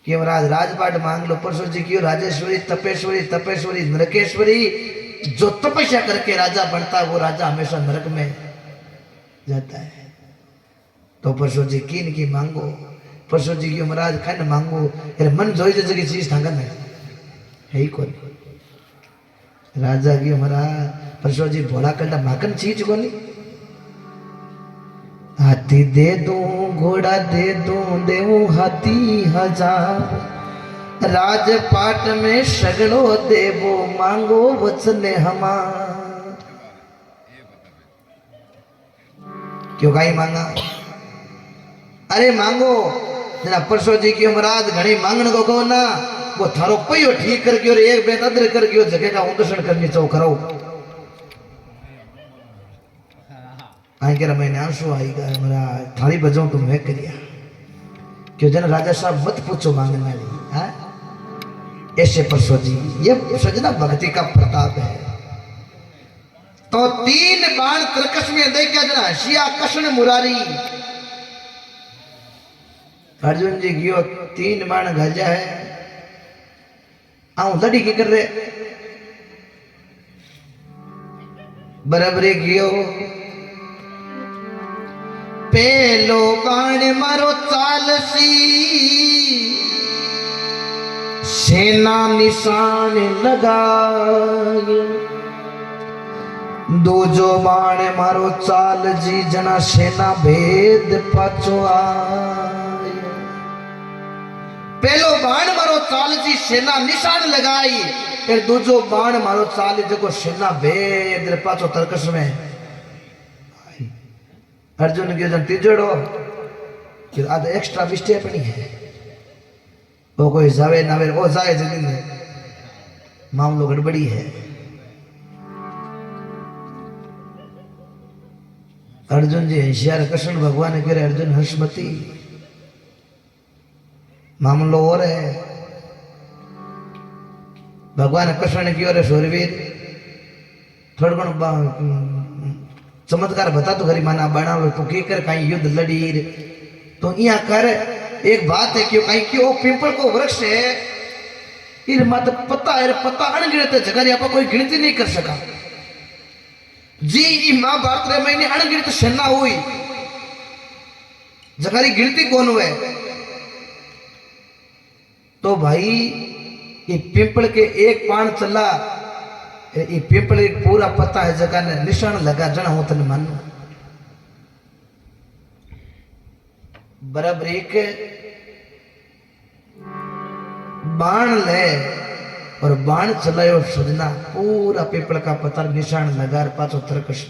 क्यों राजपाट मांग लो। परसों जी क्यों राजेश्वरी तपेश्वरी तपेश्वरी नरकेश्वरी जो तपस्या करके राजा बनता है वो राजा हमेशा नरक में जाता है। तो परसों जी कीन की मांगो। परसों जी की महाराज खन मांगो अरे मन जोई जगह चीज थांगन है ही कौन। राजा की महाराज परसों जी भोला कंडा माकन चीज कोनी हाथी दे दूं घोड़ा दे दूं देऊं हाथी हजार राजपाट में सगड़ो देवो मांगो वचने हमार। क्यों काई मांगा अरे मांगो जना परसों जी की महाराज घणी मांगण को कहो ना वो थारो पयो ठीक कर गयो एक बेन अदर कर गयो जगह का उदर्शन करनी चो करो। आई के मैंने आंसू आई गया महाराज थाली बजाऊं तो मैं करिया क्यों जन राजा साहब मत पूछो मांगने वाली ऐसे परसों जी ये सजना भक्ति का प्रताप है। तो 3 बाण तरकस में दे क्या जना हसिया कृष्ण मुरारी। अर्जुन जी गियो 3 बाण गजा है आऊं लड़ी की कर रहे बराबरी गियो पेलो बाण मारो चाल सी सेना निशान लगाए दूजो बाण मारो चाल जी जना सेना भेद पाछो आए। पहलो बाण मारो चाल जी सेना निशान लगाई फिर दूजो बाण मारो चाल जो सेना भेद पाछो तरकस में। अर्जुन की जन तीजड़ो कि आधा एक्स्ट्रा बिस्टे अपनी है वो कोई जावे ना वे वो जाए जगह मामलो गड़बड़ी है अर्जुन जी होशियार कृष्ण भगवान कह रहे अर्जुन हर्षमती मामलो और है भगवान कृष्ण ने क्यों रे शूरवीर थोड़ा चमत्कार बता तो गरीब माना बनावे तो के कर कहीं युद्ध लड़ी रे तो यहाँ कर एक बात है क्यों कहीं क्यों पिंपल को वृक्ष है इन मत पता है पता अनगिनत जगह यहाँ पर कोई गिनती नहीं कर सका जी महाभारत रे महीने अनगिनत सेना हुई जगह गिनती कौन हुए तो भाई ये पिंपल के एक पान चला ये पिंपल एक पूरा पता है जगह ने निशान लगा जना हूं तने मानो बराबर एक बाण ले और बाण चलायो सजना पूरा पिंपल का पत्थर निशान लगा पाचो तरकश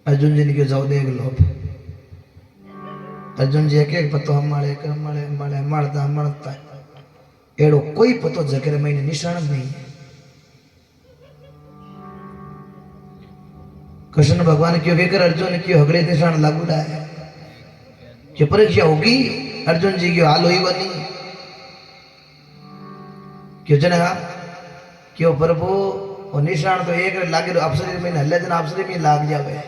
अर्जुन जी ने क्यों जाओ देख लो अर्जुन जी एक पत्तो हमारे मरदा मरता एड़ो कोई पतो जगह मैंने निशान नहीं है कृष्ण भगवान क्यों कहकर अर्जुन क्यों हगड़े निशान लागूड़ा है क्यों परीक्षा होगी अर्जुन जी क्यों हाल हुई बनी क्यों जनेगा क्यों प्रभु और निशान तो एक लागे अफसरी में हल्ले दिन अफसरी में लाग जावे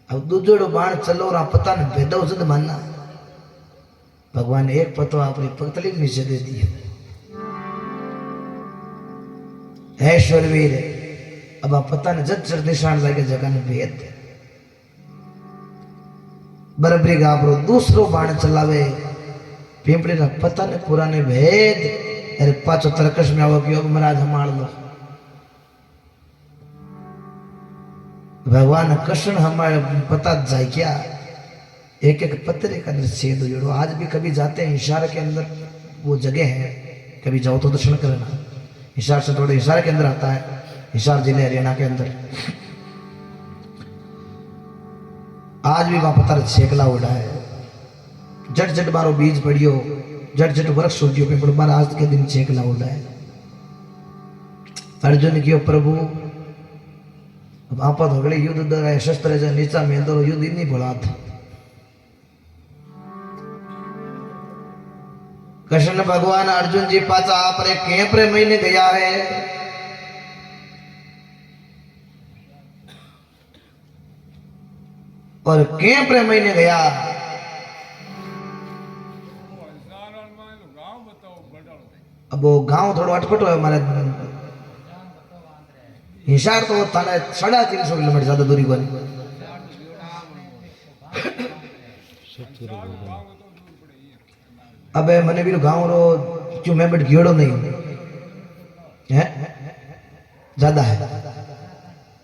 अब दूजोड़ो बाण चलो और पता न भेदो जद मानना भगवान एक पतो अपनी पगतली नीचे दे दी है शूरवीर अब आप पता न जद चर निशान लगे जगह ने भेद बराबरी का आप दूसरो बाण चलावे पिंपड़ी का पता न पुराने भेद अरे पाचो तरकश में आओ कि अब महाराज हमार लो भगवान कृष्ण हमारे पता जाए क्या एक एक पत्रे का छेद जोड़ो आज भी कभी जाते हैं इशारे के अंदर वो जगह है कभी जाओ तो दर्शन करना इशार से थोड़े इशारे के अंदर आता है हिसार जिले हरियाणा के अंदर आज भी वहां पत्थर छेकला उड़ा है जट जट मारो बीज पड़ियो जट जट वृक्ष सूझियो पे बड़ आज के दिन छेकला उड़ा है अर्जुन क्यों प्रभु अब आप झगड़े युद्ध दराए शस्त्र जो नीचा में अंदर युद्ध ही नहीं बोला था कृष्ण भगवान अर्जुन जी पाचा आप रे कैंप रे महीने गया है और कैंप रे महीने गया अब वो गांव थोड़ा अटपटो है हमारे हिसार तो थाने 350 किलोमीटर ज्यादा दूरी को अब मैंने भी गांव रो क्यों मैं बट घेड़ो नहीं है ज्यादा है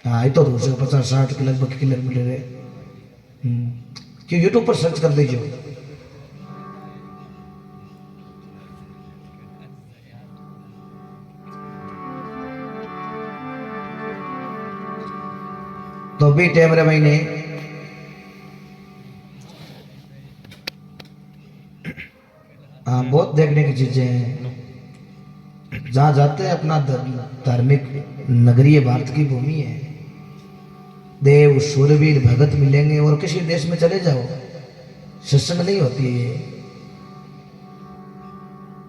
हाँ ये तो 50-60 के लगभग किलोमीटर है क्यों यूट्यूब पर सर्च कर लीजिए तो भी टाइम रे महीने हाँ बहुत देखने की चीजें हैं जहां जाते हैं अपना धार्मिक नगरीय भारत की भूमि है देव शूरवीर भगत मिलेंगे और किसी देश में चले जाओ सत्संग नहीं होती है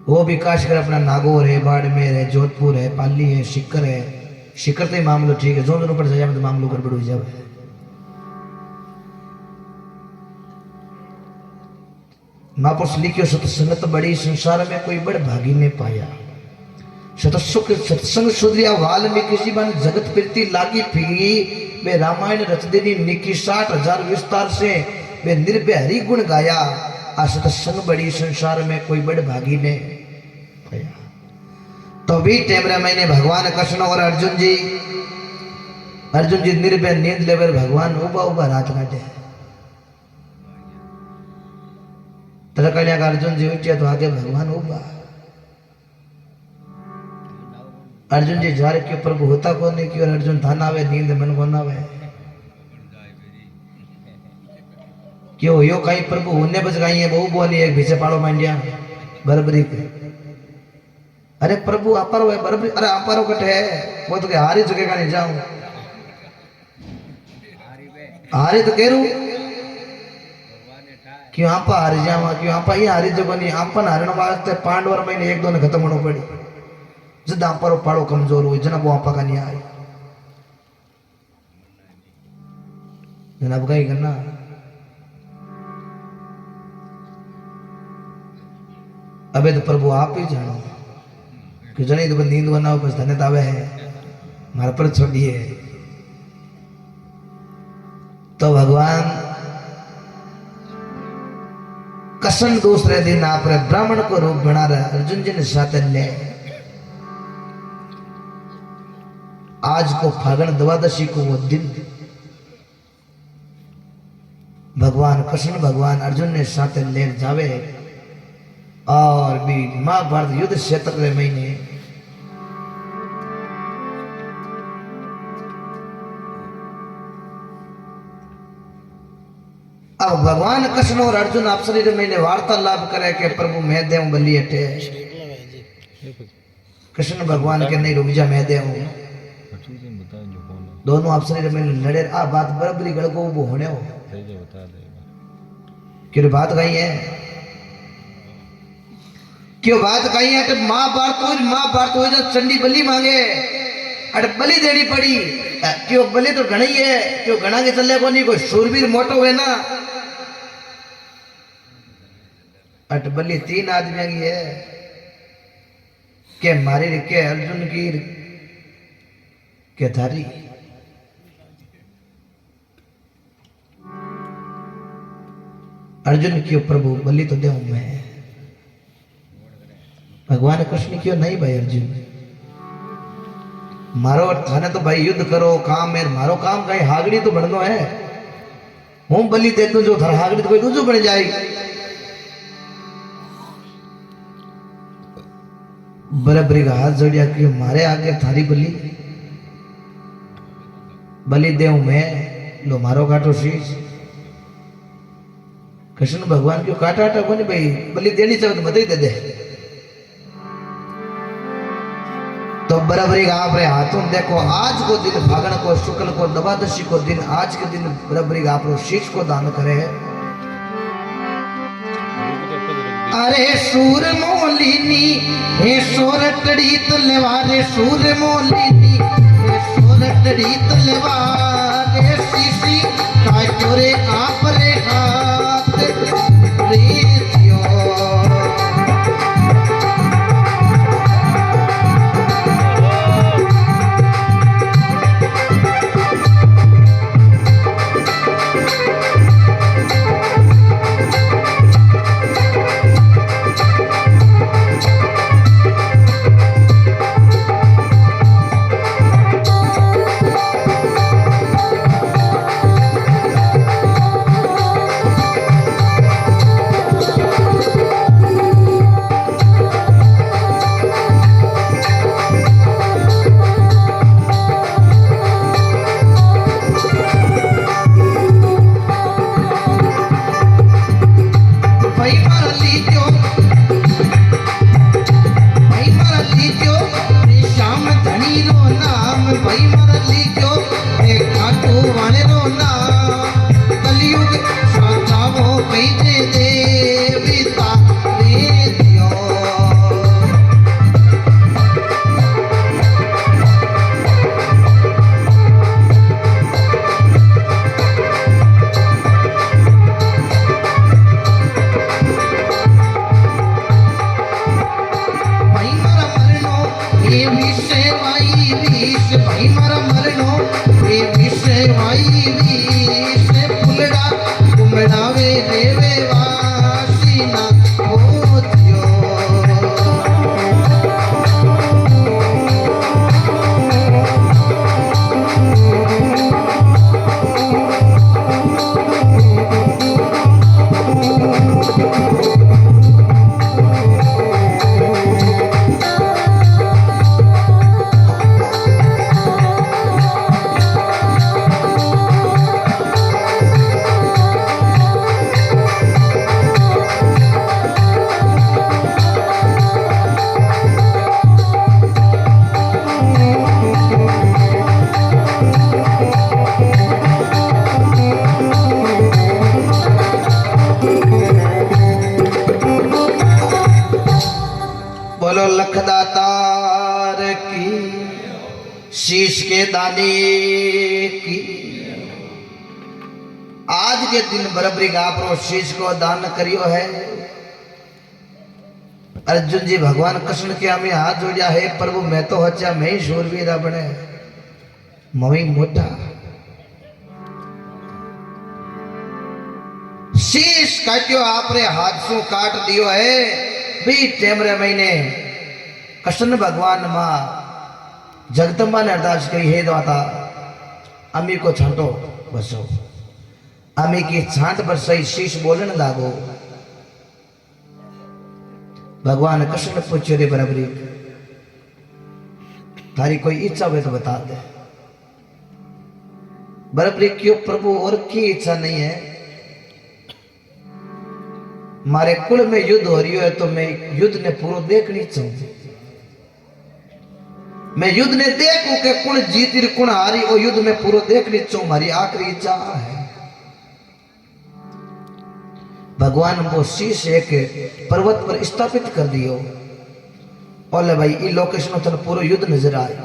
वो भी काश कर अपना नागौर है बाड़मेर है जोधपुर है पाली है शिकर है शिकर तो मामलो ठीक है जो दोनों पर जाए तो मामलो गड़बड़ हो जाए महापुरुष लिखियो सत्संगत बड़ी संसार में कोई बड़ भागी ने पाया सत्संग सुधरिया वाल्मीकि जी बन जगत प्रीति लागी फिरी वे रामायण रच देनी निकी 60,000 विस्तार से वे निर्भय हरि गुण गाया आ सत्संग बड़ी संसार में कोई बड़ भागी ने पाया तो भी टेमरा मैंने भगवान कृष्ण और अर्जुन जी निर्भय नींद लेवर भगवान उबा उबा रात काटे तरकड़िया का अर्जुन जी उठे तो आगे भगवान उबा अर्जुन जी जार के प्रभु होता को नहीं क्यों अर्जुन थाना आवे नींद मन को ना आवे क्यों यो कहीं प्रभु होने बच गई है बहु बोली एक पीछे पाड़ो मांडिया बरबरी के अरे प्रभु अपारो है बरबरी अरे अपारो कट है वो तो के हारी चुके का नहीं जाऊं हारे तो कह रू क्यों आप हार जावा क्यों आप ये हारी जगह नहीं आपन हारण वास्ते पांडवर महीने एक दो ने खत्म होना पड़ी जब आप पर पाड़ो कमजोर हुई जनाब आपा का नहीं आए जनाब का ही करना अबे तो प्रभु आप ही जानो कि जने तो नींद बनाओ बस धन्य तावे है मारा पर छोड़िए तो भगवान कसन दूसरे दिन आप ब्राह्मण को रूप बना रहे अर्जुन जी ने साथ ले आज को फागण द्वादशी को वो दिन भगवान कृष्ण भगवान अर्जुन ने साथ ले जावे और भी महाभारत युद्ध क्षेत्र के महीने अब भगवान कृष्ण और अर्जुन आप शरीर में वार्तालाप करे के प्रभु मैं देव बलि हटे कृष्ण भगवान के नहीं रुक जा मैं देव दोनों आप शरीर में लड़े आ बात बराबरी गड़ को वो होने हो क्यों बात कही है क्यों बात कही है कि माँ भारत हो जब चंडी बलि मांगे अरे बलि देनी पड़ी क्यों बलि तो घना ही है क्यों घना के चले को नहीं कोई शूरवीर मोटो है ना अट बलि 3 आदमी की है के मारी के अर्जुन की के थारी अर्जुन क्यों प्रभु बलि तो देऊं मैं भगवान कृष्ण क्यों नहीं भाई अर्जुन मारो थाने तो भाई युद्ध करो काम है मारो काम कहीं हागड़ी तो बननो है हूं बलि दे दूं जो थार हागड़ी तो कोई दूसरो बन जाएगी बराबरी का हाथ जोड़िया क्यों मारे आगे थारी बलि देऊं मैं लो मारो काटो शीश कृष्ण भगवान क्यों काटा आटा को नहीं भाई बलि देनी चाहिए तो बधाई दे दे तो बराबरी का आप हाथों देखो आज को दिन फागण को शुक्ल को द्वादशी को दिन आज के दिन बराबरी का आप शीश को दान करे अरे सूर मोलिनी हे सोरटड़ी तलवार सूर मोलिनी हे सोरटड़ी तलवार शीशी काटो रे आप रे हाथ रे दियो बोलो लखदातार की, शीश के दाने की। आज के दिन बराबरी आप शीश को दान करियो है। अर्जुन जी भगवान कृष्ण के हमें हाथ जोड़ा है, प्रभु मैं तो हचा मैं ही शूरवीर बने मवी मोटा। शीश काट्यो आपने हाथ सु काट दियो है भी टेमरे महीने। कृष्ण भगवान मां जगदम्बा ने अरदास करी, हे दाता अमी को छांटो बसो, अमी की छांट पर सही शीश बोलने लागो। भगवान कृष्ण ने पूछे रे बराबरी थारी कोई इच्छा हो तो बता दे। बराबरी क्यों प्रभु और की इच्छा नहीं है? मारे कुल में युद्ध हो रही है तो मैं युद्ध ने पूरा देखनी चाहूं। मैं युद्ध ने देखूं कि कौन जीती कौन हारी, और युद्ध में पूरा देखनी चाहूं, मारी आखिरी इच्छा है। भगवान वो शीश एक पर्वत पर स्थापित कर दियो। बोले भाई ई लोकेशन तन पूरा युद्ध नजर आए।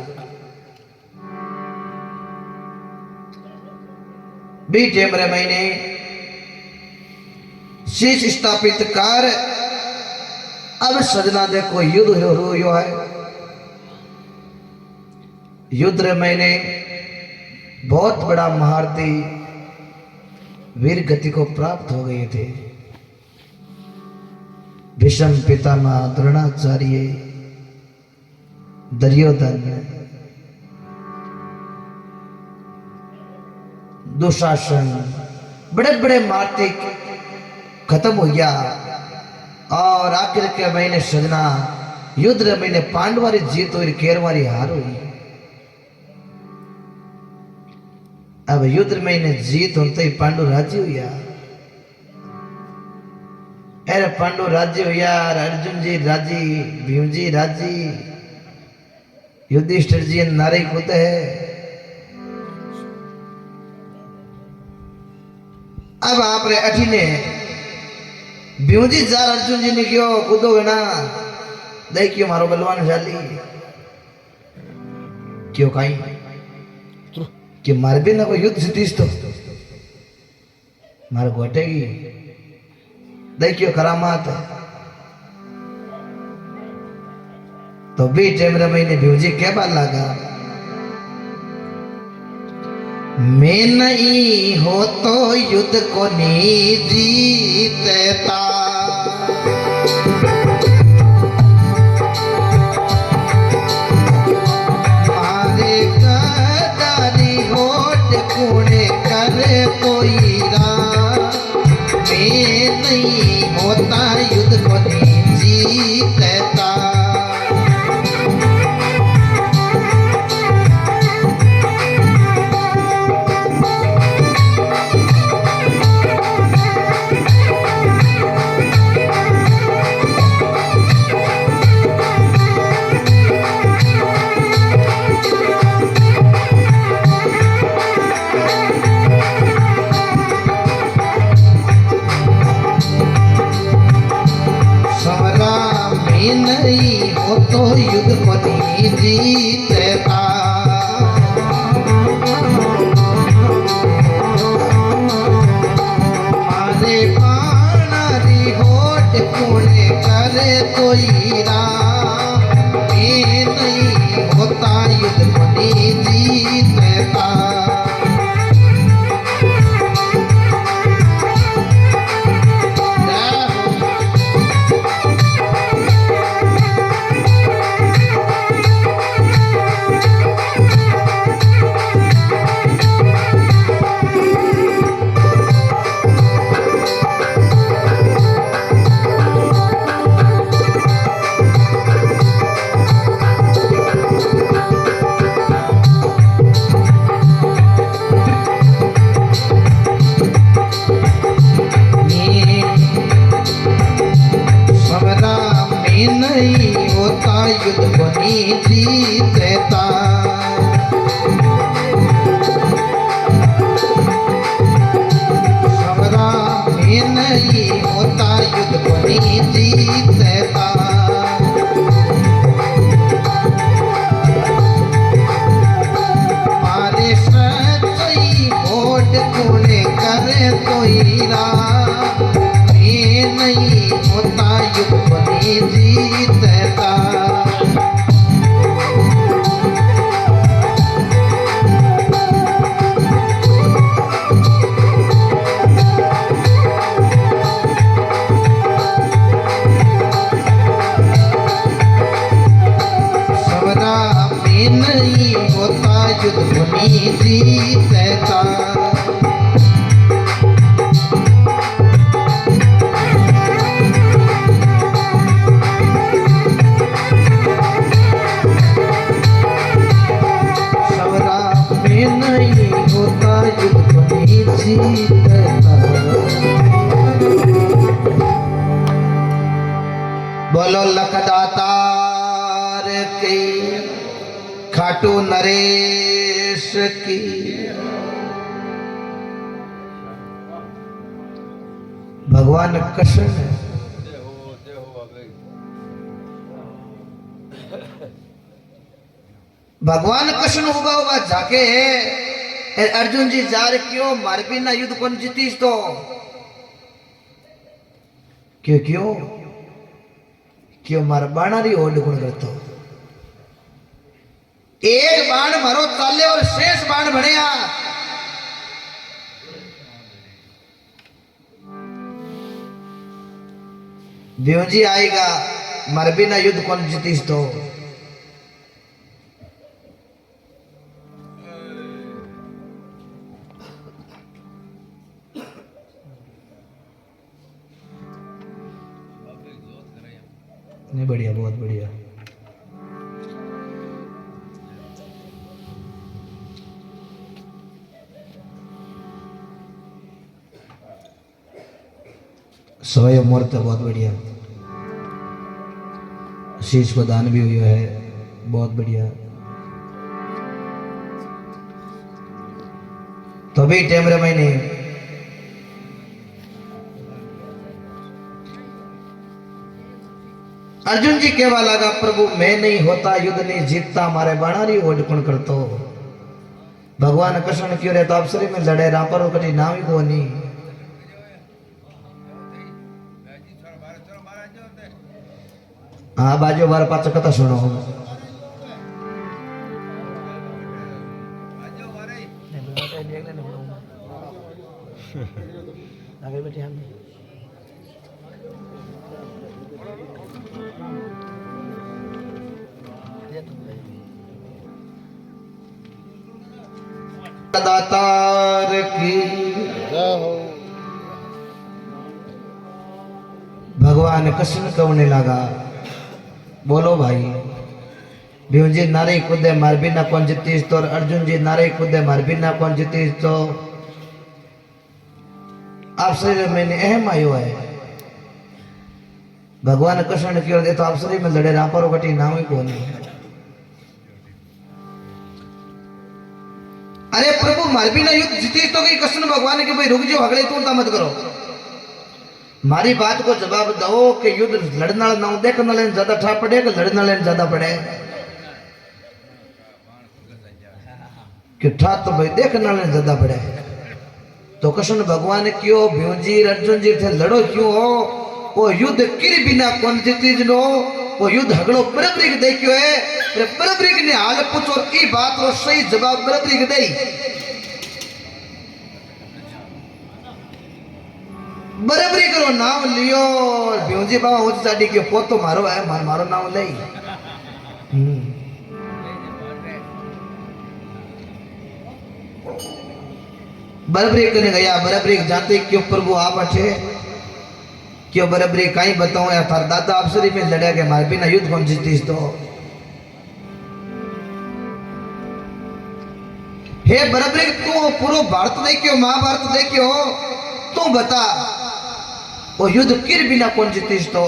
बी टेमरे महीने शीश स्थापित कर। अब सजना देखो युद्ध हो है। युद्ध मैंने बहुत बड़ा महारथी वीर गति को प्राप्त हो गए थे। भीष्म पितामह, द्रोणाचार्य, दुर्योधन, दुशासन, बड़े बड़े महारथी खत्म हो गया। और आखिर के महीने सजना युद्ध रे महीने पांडवारी जीत हुई, केरवारी हार हुई। अब युद्ध महीने जीत होते ही पांडु राज्य हुआ। अरे पांडु राज्य हुआ, अर्जुन जी राजी, भीम जी राजी, युधिष्ठिर जी नारे कूदे है। अब आप रे अठीने भीम जी जार अर्जुन जी ने क्यों कूदोगे ना, देखियो मारो बलवान शाली क्यों कहीं कि मार भी ना कोई युद्ध जीतीस तो मार घटेगी। देखियो करामात है। तो भी टेमरे महीने भीम जी क्या बात लगा, मैं नहीं हो तो युद्ध को नहीं जीतता, मारे गदारी होट कूड़े करे कोई रा, मैं नहीं होता युद्ध को नहीं जीतता। नहीं हो तो युद्ध को नहीं जीतता, मारे पानारी होट कोने करे कोई रा, मैं नहीं होता युद्ध को नहीं जीतता। नहीं होता युद्ध को नहीं जीतता, समरा में नहीं होता युद्ध को नहीं जीतता। में नहीं होता युद्ध भूमि जीतता। संग्राम में नहीं होता युद्ध भूमि जीतता। बोलो लखदातार की खाटू नरेश की। भगवान कृष्ण भगवान कृष्ण होगा होगा जाके अर्जुन जी जा रहे क्यों मार भी ना युद्ध कौन जीतीस तो क्यों क्यों क्यों मार बाणारी ओड गुण करता एक बाण मारो चाले और शेष बाण बढ़िया। देवजी आएगा मर भी ना युद्ध कौन जीतीस तो नहीं। बढ़िया बहुत बढ़िया। स्वयं मूर्त बहुत बढ़िया। शीश को दान भी हुआ है बहुत बढ़िया। तो भी टेमरे महीने अर्जुन जी कहवा लगा प्रभु मैं नहीं होता युद्ध नहीं जीतता मारे बाणारी ओड कौन करतो। भगवान कृष्ण क्यों रे तो अप्सरी में लड़े रापर कटी नाम ही को नहीं। हाँ बाजू बार पाच कथा सुनो। आगे बैठे हम दातार की भगवान कृष्ण कहने लगा बोलो भाई भीम जी नारे कूदे मार भी ना कौन जीतीस तो अर्जुन जी नारे कूदे मार भी ना कौन जीतीस तो आप शरीर में अहम आयो है। भगवान कृष्ण की ओर दे तो आप शरीर में लड़े रापर कटी नाम ही कौन। अरे प्रभु मार भी ना युद्ध जीतीस तो कहीं कृष्ण भगवान के भाई रुक जाओ अगले तू मत करो। मारी बात को जवाब दो कि युद्ध लड़ना ना देखने वाले ज्यादा ठा पड़े कि लड़ने वाले ज्यादा पड़े। कि ठा तो भाई देखने वाले ज्यादा पड़े। तो कृष्ण भगवान क्यों भीम जी अर्जुन जी थे लड़ो क्यों हो वो युद्ध किर बिना कौन जीती नो वो युद्ध हगड़ो बराबरी के देखियो है बराबरी ने हाल पूछो की बात रो सही जवाब बराबरी के दे। बराबरी करो नाम लियो भीमजी बाबा उस साडी के पोतो मारो है मारो नाम ले। बराबरी करने गया बराबरी जानते क्यों प्रभु आप अच्छे क्यों बराबरी कहीं बताऊं या थार दादा अफसरी में लड़े के मार बिना युद्ध कौन जीतीस तो। हे बराबरी तू पूरा भारत देखियो महाभारत देखियो तू बता वो युद्ध किर बिना कौन जीतीस तो।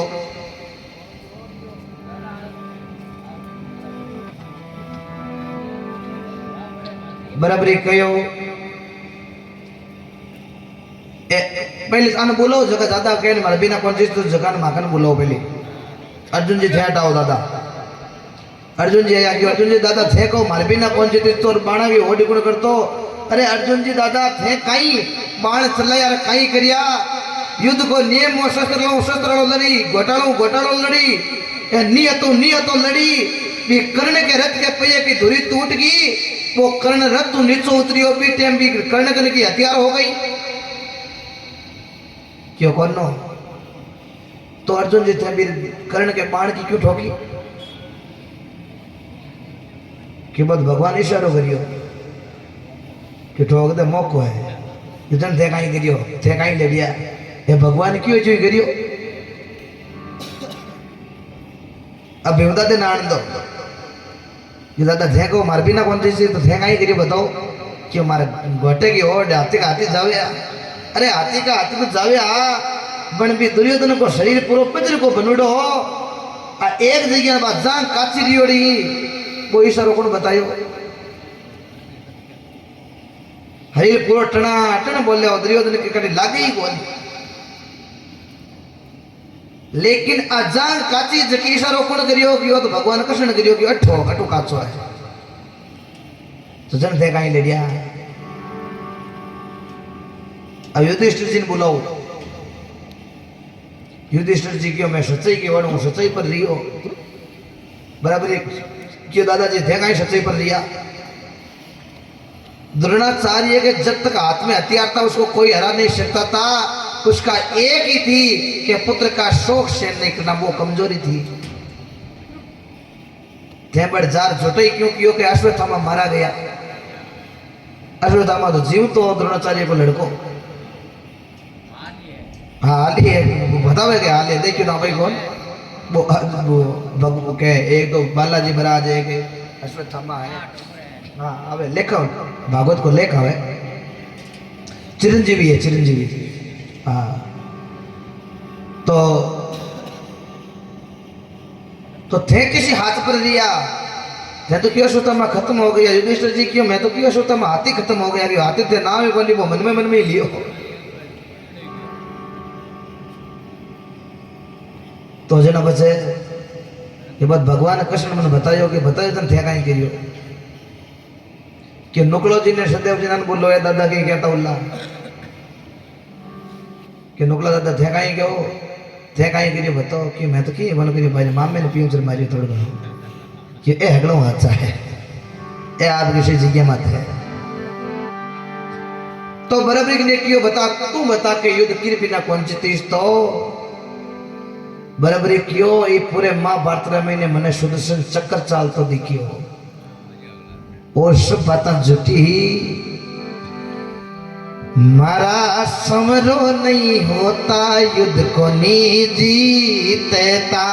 बराबरी कयो पहले आने बोलो जगह ज्यादा कह मारे बिना कौन जीत तो जगह माखन बोलो पहले। अर्जुन जी थे हटाओ दादा अर्जुन जी आया क्यों अर्जुन जी दादा थे को मारे बिना कौन जीतीस तो बाणा भी ओडी गुण करतो। अरे अर्जुन जी दादा थे कहीं बाण चला यार कहीं करिया युद्ध को नियम शस्त्र लड़ी घोटालो लड़ी नियतो लड़ी भी कर्ण के रथ के पहिए की धुरी टूट गई वो कर्ण रथ तो नीचे उतरी भी टाइम भी कर्ण की हथियार हो गई क्यों कौन नो। तो अर्जुन जी थे भी कर्ण के बाण की क्यों ठोकी। कि बस भगवान इशारो करियो कि ठोक दे मौको है युद्धन थे कहीं करियो थे कहीं ले लिया ये भगवान क्यों जो करियो अब बेवदा दे नान दो ये दादा थे को मार भी ना कौन सी तो थे कहीं करियो बताओ क्यों मारे गोटे की ओर हाथी का हाथी जावे अरे हाथी का हाथी तो जावे बन भी दुर्योधन को शरीर पूरा पितर को बनूडो हो आ एक जगह बाद जान काची रियोड़ी वो इशारो कौन बतायो हरी पूरा टना टन बोले दुर्योधन की कड़ी लागे ही कौन लेकिन अजान काची जकी इशारो कौन करियो कि तो भगवान कृष्ण करियो कि अठो अठो काचो है तो जन थे कहीं ले लिया अब युधिष्ठिर जी ने बुलाओ युधिष्ठिर जी क्यों मैं सच्चाई के वालों सच्चाई पर रियो बराबर क्यों दादाजी थे कहीं सच्चाई पर रिया द्रोणाचार्य के जब तक हाथ में हथियार था उसको कोई हरा नहीं सकता था उसका एक ही थी कि पुत्र का शोक सहन नहीं करना वो कमजोरी थी बड़ जार झोटे क्यों कियो कि अश्वत्थामा मारा गया अश्वत्थामा तो जीव तो द्रोणाचार्य को लड़को हाँ हाली है बतावे के हाल है देखियो ना भाई कौन वो के एक तो बालाजी महाराज है कि अश्वत्थामा है हाँ अबे लेखा भागवत को लेखा है चिरंजीवी है चिरंजीवी हाँ तो थे किसी हाथ पर लिया मैं तो क्यों अश्वत्थामा खत्म हो गया युधिष्ठिर जी क्यों मैं तो क्यों अश्वत्थामा हाथी खत्म हो गया कि हाथी थे नाम है बोली वो मन में ही लियो तो जना बचे कि बस भगवान कृष्ण मैंने बतायो कि बतायो तन थे कहीं करियो कि नुकलो जी ने सदैव जी ने बोलो है दादा के कहता उल्ला कि नुकला दादा थे कहीं क्यों थे कहीं करियो बताओ कि मैं तो की बोलो करियो भाई मामे ने पियो चल मारियो थोड़ा कि ए हगड़ो अच्छा है ए आप किसी जगह मत है तो बराबर ने क्यों बता तू बता के युद्ध किर बिना कौन जीतीस तो बराबर क्यों ये पूरे महाभारत में ने मने सुदर्शन चक्कर चाल तो दिखियो और सब बातें झूठी ही मारा समरो नहीं होता युद्ध को नहीं जीतता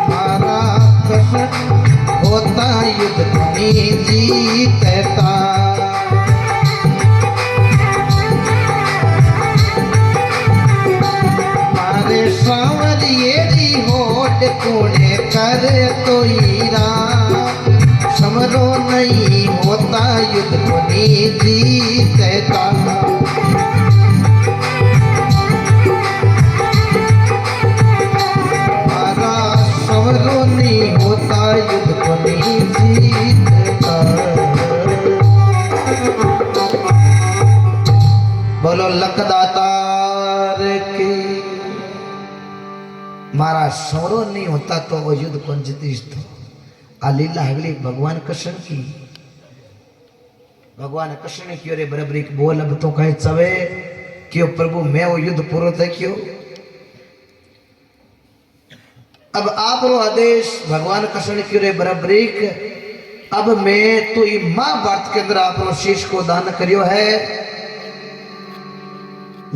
मारा कसम होता युद्ध को नहीं जीतता कोने कर तो हीरा समरो नहीं होता युद्ध को नहीं जीतता हमारा समरो नहीं होता युद्ध को नहीं जीतता बोलो लखदातार की मारा समरो नहीं होता तो वो युद्ध कौन जीतीस तो आ लीला हगली भगवान कृष्ण की भगवान कृष्ण ने क्यों रे बराबरी बोल अब तो कहीं चवे क्यों प्रभु मैं वो युद्ध पूरा थे क्यों अब आप रो आदेश भगवान कृष्ण ने क्यों रे बराबरी अब मैं तो ये महाभारत के अंदर आप रो शीश को दान करियो है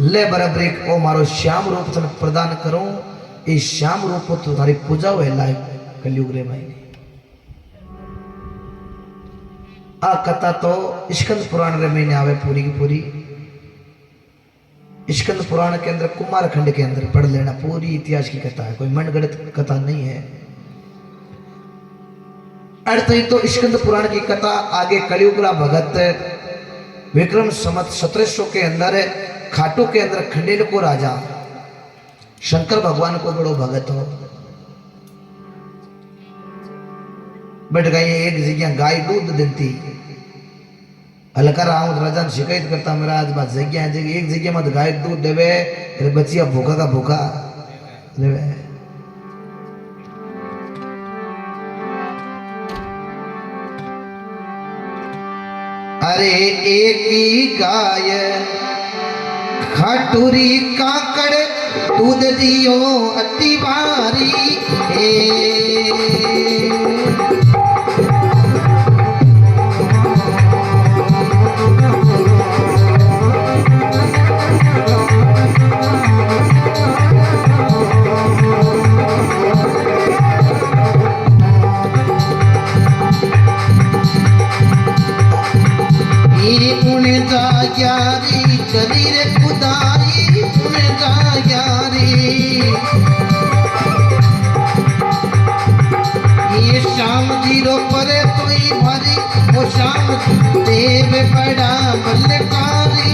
ले बराबरी ओ मारो श्याम रूप प्रदान करूं इस श्याम रूप तो थारी पूजा हुए लायक कलयुग रे भाई आ कथा तो स्कंद पुराण रे महीने आवे पूरी की पूरी स्कंद पुराण के अंदर कुमार खंड के अंदर पढ़ लेना पूरी इतिहास की कथा है कोई मनगढ़ंत कथा नहीं है अर्थ ही तो स्कंद पुराण की कथा आगे कलयुग रा भगत विक्रम संवत 1700 के अंदर खाटू के अंदर खंडेल को राजा शंकर भगवान को बड़ो भगत हो बट गई एक जगह गाय दूध देती हल्का राम राजा शिकायत करता मेरा आज बात जगह एक जगह मत गाय दूध देवे बचिया भूखा का भूखा देवे अरे एक ही गाय खाटूरी काकड़ दूध दियो अति भारी शरीर खुदाई ये शाम जीरो परे तुई भरी वो शाम देव बड़ा बलकारी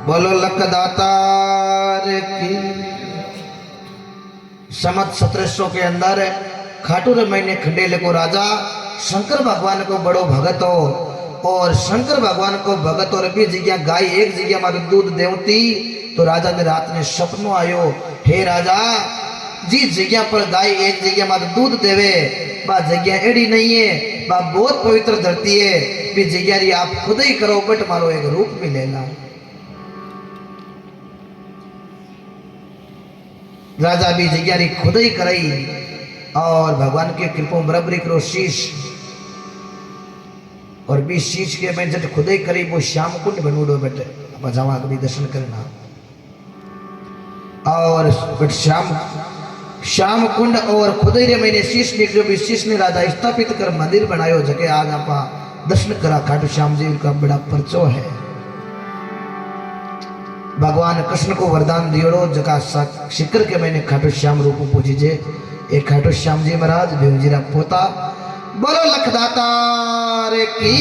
बोलो लखदातार की। समत 1700 के अंदर खाटूर महीने खंडेल को राजा शंकर भगवान को बड़ो भगत हो और शंकर भगवान को भगत और भी जगह गाय एक जगह मारो दूध देवती तो राजा ने रात में सपनों आयो हे राजा जिस जगह पर गाय एक जगह मारो दूध देवे बा जगह एड़ी नहीं है बा बहुत पवित्र धरती है भी जगह आप खुद ही करो बट मारो एक रूप भी लेना। राजा भी जग्यारी खुद ही कराई और भगवान के कृपा बराबरी करो शीश और भी शीश के मैं जट खुद ही करी वो श्याम कुंड बनूडो बेटे आप जावा कभी दर्शन करना और बट श्याम कुंड और खुद ही रे मैंने शीश निकलो भी शीश ने राजा स्थापित कर मंदिर बनायो जगे आज आप दर्शन करा खाटू श्याम जी का बड़ा परचो है। भगवान कृष्ण को वरदान दियोड़ो जका शिकर के मैंने खाटू श्याम रूप पूजीजे एक खाटू श्याम जी महाराज भेवजीरा पोता बोलो लखदातार की।